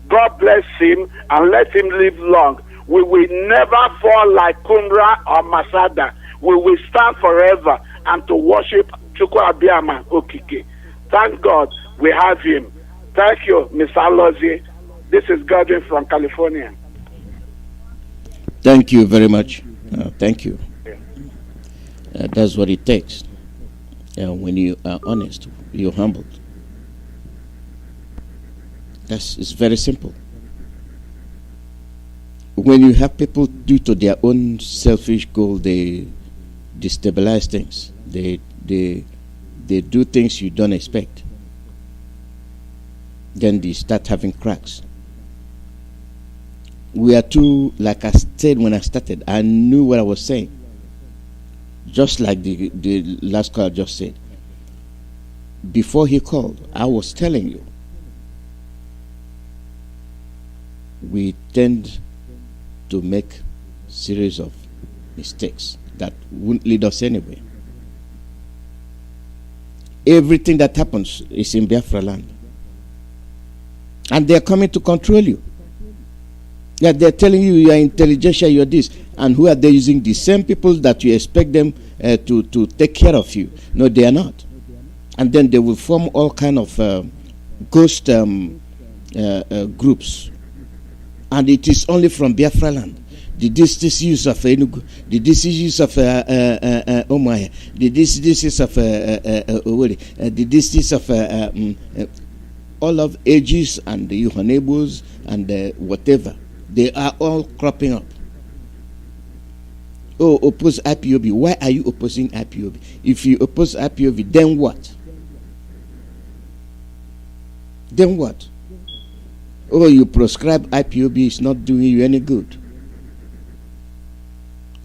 God bless him and let him live long. We will never fall like Kumra or Masada. We will stand forever and to worship Chukwuemeka Okike. Thank God we have him. Thank you, Mr. Alozie. This is Godwin from California. Thank you very much. Thank you. That's what it takes. When you are honest, you're humbled. It's very simple. When you have people due to their own selfish goal, they destabilize things. They do things you don't expect. Then they start having cracks. We are too, like I said when I started, I knew what I was saying. Just like the last caller just said. Before he called, I was telling you, we tend to make series of mistakes that won't lead us anywhere. Everything that happens is in Biafra land. And they're coming to control you. Yeah, they're telling you you are intelligentsia, you're this. And who are they using? The same people that you expect them to take care of you. No, they are not. And then they will form all kind of ghost groups. And it is only from Biafra land. The disuse of Enugu, the disuse of Omaya, the disuse of Oweri, the disuse of all of ages and the Yohanebus and whatever. They are all cropping up. Oh, oppose IPOB. Why are you opposing IPOB? If you oppose IPOB, then what? Then what? Oh, you proscribe IPOB, is not doing you any good.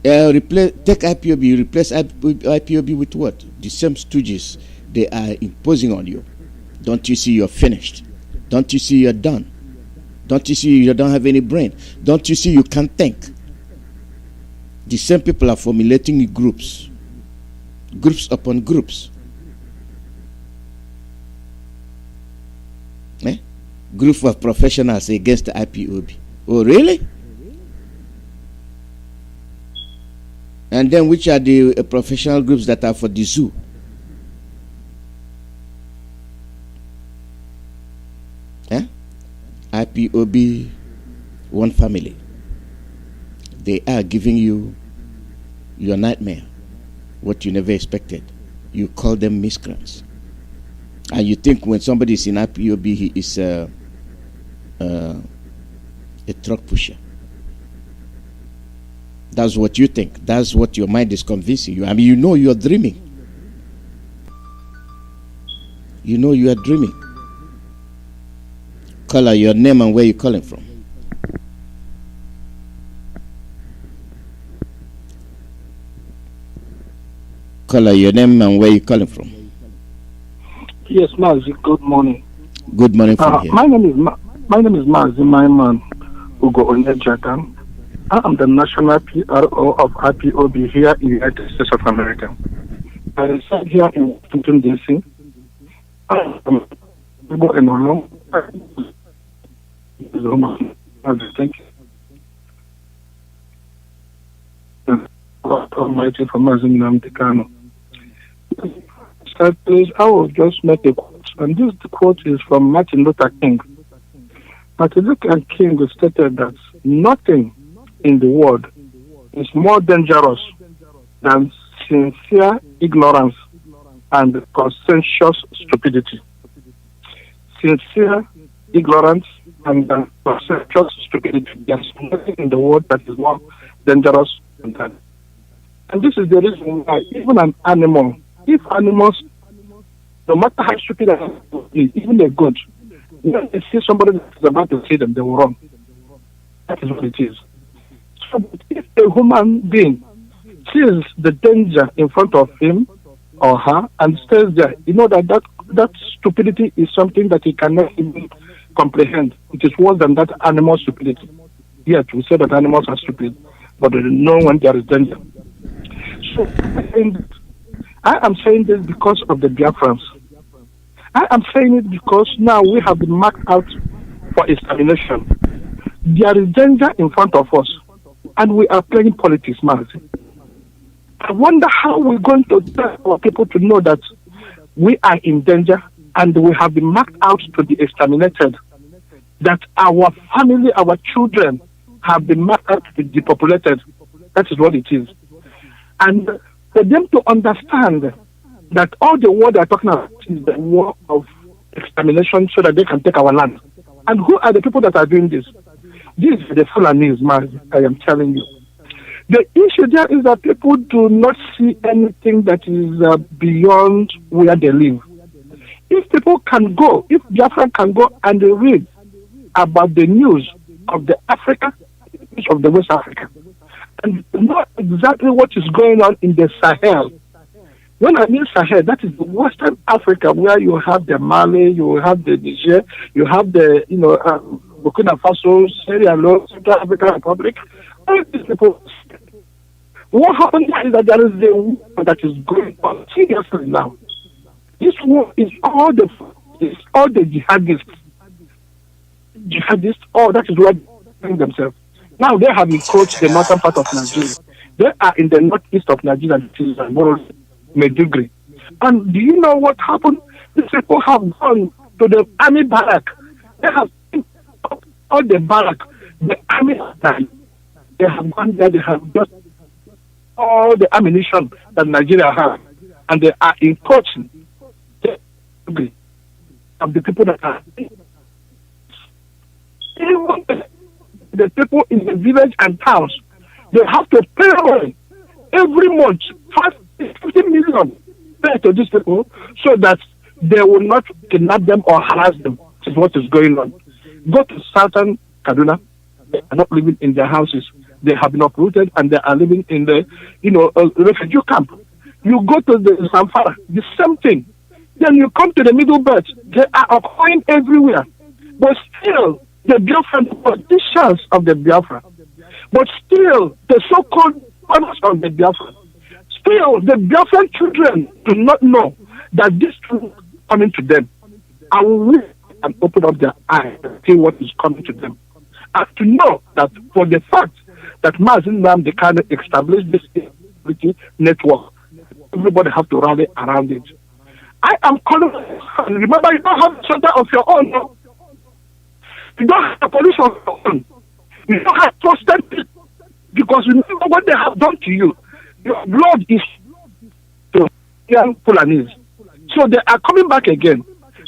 Take IPOB, you replace IPOB with what? The same stooges they are imposing on you. Don't you see you're finished? Don't you see you're done? Don't you see you don't have any brain? Don't you see you can't think? The same people are formulating groups upon groups. Group of professionals against the IPOB. Oh, really? And then which are the professional groups that are for the zoo? IPOB, one family. They are giving you your nightmare, what you never expected. You call them miscreants. And you think when somebody is in IPOB, he is a truck pusher. That's what you think. That's what your mind is convincing you. I mean, you know you are dreaming. You know you are dreaming. Caller, your name and where you're calling from. Caller, your name and where you're calling from. Yes, Mazi, good morning. Good morning from here. My name is Mazi, my man, Ugo Onyejakan. I am the national PRO of IPOB here in the United States of America. I reside here in Washington, D.C. I am in Olong. Thank you. God Almighty for Mazi Nnamdi. Please, I will just make a quote, and this quote is from Martin Luther King. Martin Luther King stated that nothing in the world is more dangerous than sincere ignorance and conscientious stupidity. Sincere ignorance and conscientious stupidity. There's nothing in the world that is more dangerous than that. And this is the reason why even an animal, if animals, no matter how stupid they are, even they're good, when they see somebody that is about to see them, they will run. That is what it is. So if a human being sees the danger in front of him or her and stays there, you know that stupidity is something that he cannot even comprehend. It is worse than that animal stupidity. Yet we say that animals are stupid. but they know when there is danger. So I am saying this because of the Biafrans. I am saying it because now we have been marked out for extermination. There is danger in front of us, and we are playing politics, Mazi. I wonder how we're going to tell our people to know that we are in danger and we have been marked out to be exterminated, that our family, our children have been marked out to be depopulated. That is what it is. And for them to understand that all the war they're talking about is the war of extermination so that they can take our land. And who are the people that are doing this? These are the Fulanis, man, I am telling you. The issue there is that people do not see anything that is beyond where they live. If people can go, if Biafra can go and read about the news of the Africa, of the West Africa, and know exactly what is going on in the Sahel. When I mean Sahel, that is the Western Africa, where you have the Mali, you have the Niger, you have the, Burkina Faso, Sierra Leone, Central African Republic. All these people. What happened is that there is a war that is going on seriously now. This war is all the jihadists. Oh, that is what they think themselves. Now they have encroached the northern part of Nigeria. They are in the northeast of Nigeria, which is Maiduguri. And do you know what happened? These people have gone to the army barrack. They have all the barrack, the army died. They have gone there, they have got all the ammunition that Nigeria has, and they are encroaching of the people that are the people in the village and towns. They have to pay every month 50 million pay to these people so that they will not kidnap them or harass them. This is what is going on. Go to southern Kaduna, they are not living in their houses. They have been uprooted and they are living in the, refugee camp. You go to the Zamfara, the same thing. Then you come to the Middle Belt, they are occurring everywhere. But still, the Biafra politicians of the Biafra, but still, the so-called fathers of the Biafra, still, the Biafran children do not know that this is coming to them. I will read and open up their eyes and see what is coming to them. And to know that for the fact that Mazi they can establish this security network, everybody have to rally around it. I am calling. Remember, you don't have a shelter of your own. No? You don't have a police of your own. You don't have trusted people because you know what they have done to you. Your blood is to young Fulanis. So they are coming back again.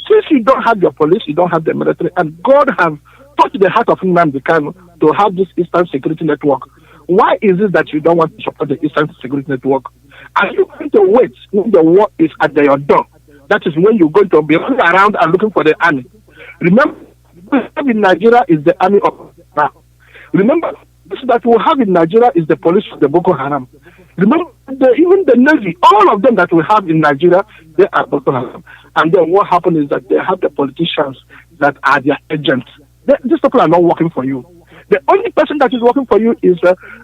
Since you don't have your police, you don't have the military, and God have touched the heart of Nnamdi Kanu to have this Eastern Security Network. Why is it that you don't want to support the Eastern Security Network? Are you going to wait when the war is at your door? That is when you're going to be running around and looking for the army. Remember, what we have in Nigeria is the army of now. Remember, this that we have in Nigeria is the police of the Boko Haram. Remember, even the Navy, all of them that we have in Nigeria, they are Boko Haram. And then what happened is that they have the politicians that are their agents. These people are not working for you. The only person that is working for you is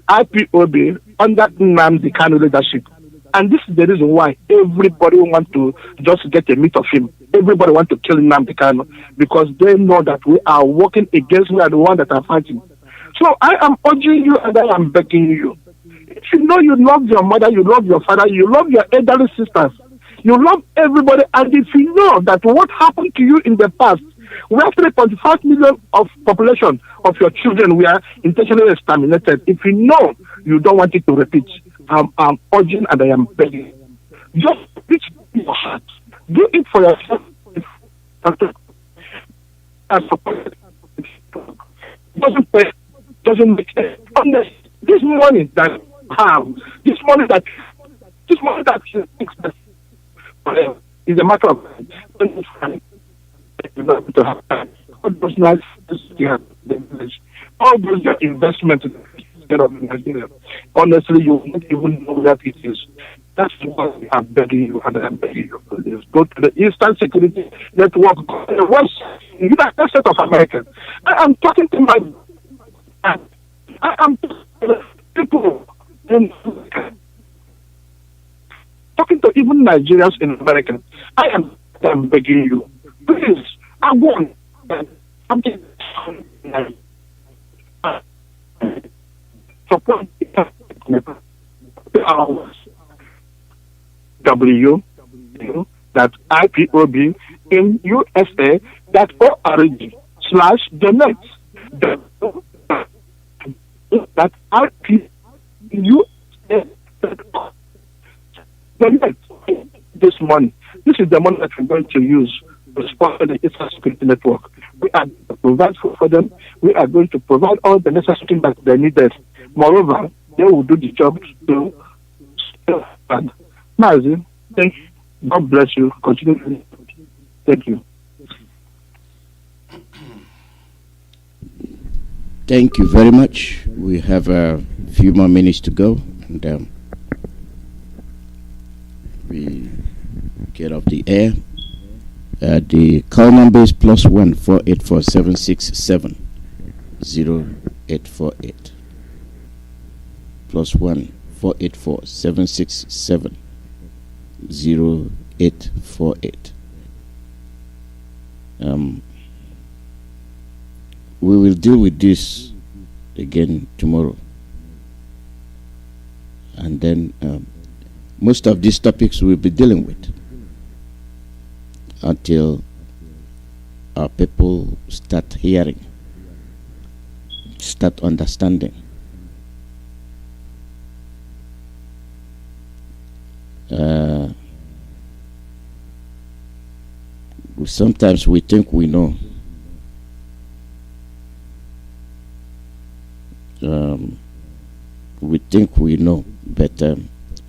IPOB under Nnamdi Kanu leadership. And this is the reason why everybody wants to just get a meat of him. Everybody wants to kill Nnamdi Kanu because they know that we are working against, we are the ones that are fighting. So I am urging you and I am begging you. If you know you love your mother, you love your father, you love your elderly sisters, you love everybody, and if you know that what happened to you in the past, we have 3.5 million of population of your children we are intentionally exterminated. If you know you don't want it to repeat, I'm urging and I am begging. Just reach your heart. Do it for yourself. And support it. Doesn't pay. Doesn't make sense. This money that you have, this money that you think is a matter of to have all those nice all those investments in Nigeria. Honestly, you won't even know that it is. That's why I'm begging you and I'm begging you for this. Go to the Eastern Security Network, go to the West, United States of America. I am talking to my I am people talking to even Nigerians in America, I'm begging you, please, I want something support that IPOB in USA that org/donate that IPUSA donate this money. This is the money that we're going to use to sponsor the Eastern Security Network. We are going to provide food for them. We are going to provide all the necessary things that they needed. Moreover, they will do the job to and Mazi, thank you. God bless you. Continue. Thank you. Thank you very much. We have a few more minutes to go, and we get off the air. The call number is +1 484 767 0848. +1 484 767 0848. We will deal with this again tomorrow, and then most of these topics we'll be dealing with until our people start hearing, start understanding. Sometimes we think we know. We think we know, but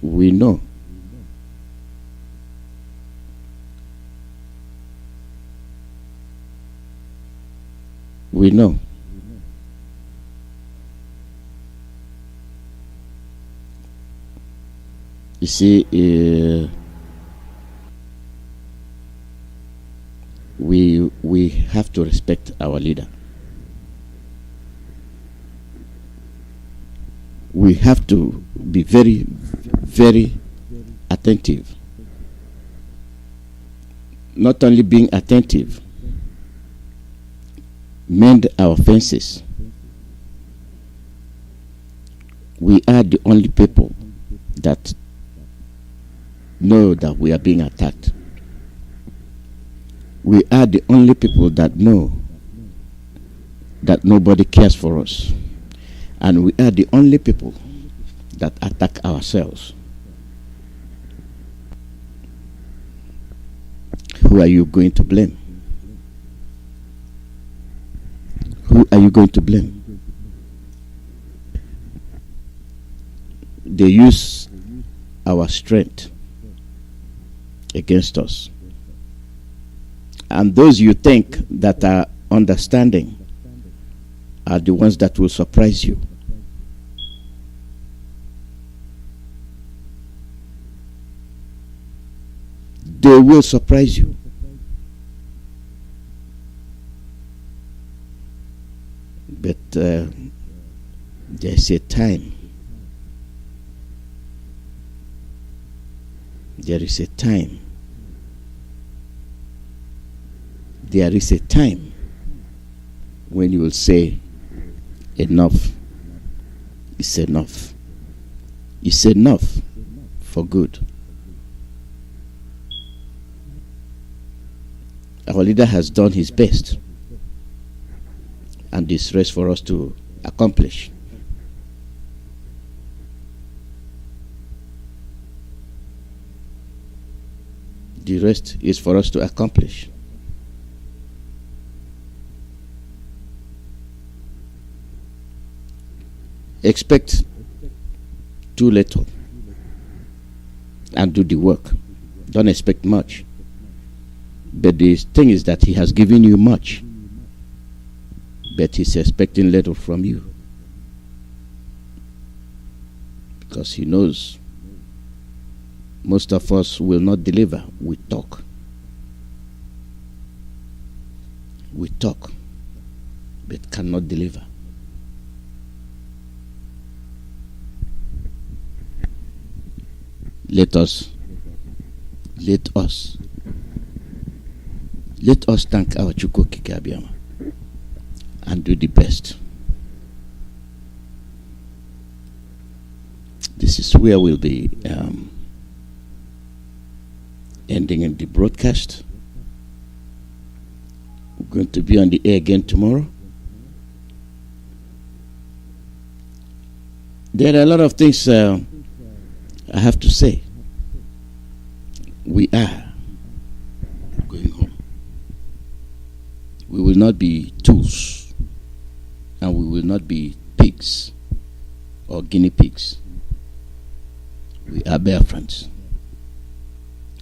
we know. We know. You see, we have to respect our leader. We have to be very, very attentive. Not only being attentive, mend our fences. We are the only people that know that we are being attacked. We are the only people that know that nobody cares for us. And we are the only people that attack ourselves. Who are you going to blame? Who are you going to blame? They use our strength against us. And those you think that are understanding are the ones that will surprise you. They will surprise you. But there's a time. There is a time. There is a time when you will say, enough is enough. It's enough for good. Our leader has done his best, and this rest for us to accomplish. The rest is for us to accomplish. Expect too little and do the work. Don't expect much. But the thing is that he has given you much, but he's expecting little from you, because he knows most of us will not deliver. We talk, but cannot deliver. let us thank our Chukwuemeka Abiyama and do the best. This is where we'll be ending in the broadcast. We're going to be on the air again tomorrow. There are a lot of things I have to say. We are going home. We will not be tools, and we will not be pigs or guinea pigs. We are Biafrans,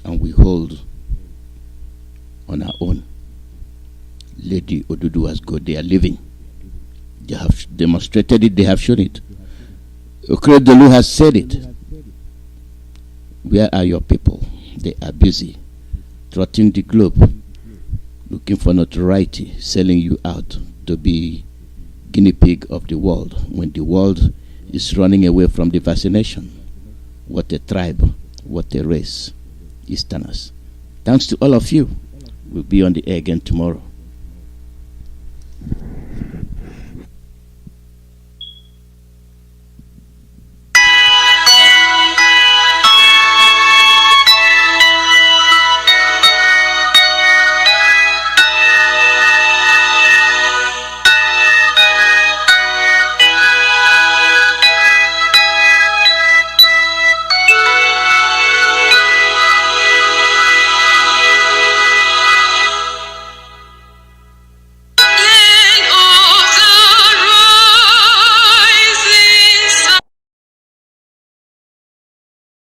and we hold on our own. Lady Oduduwa's God, they are living. They have demonstrated it, they have shown it. Okredolu has said it. Where are your people? They are busy trotting the globe, looking for notoriety, selling you out to be guinea pig of the world when the world is running away from the vaccination. What a tribe, what a race, Easterners. Thanks to all of you. We'll be on the air again tomorrow.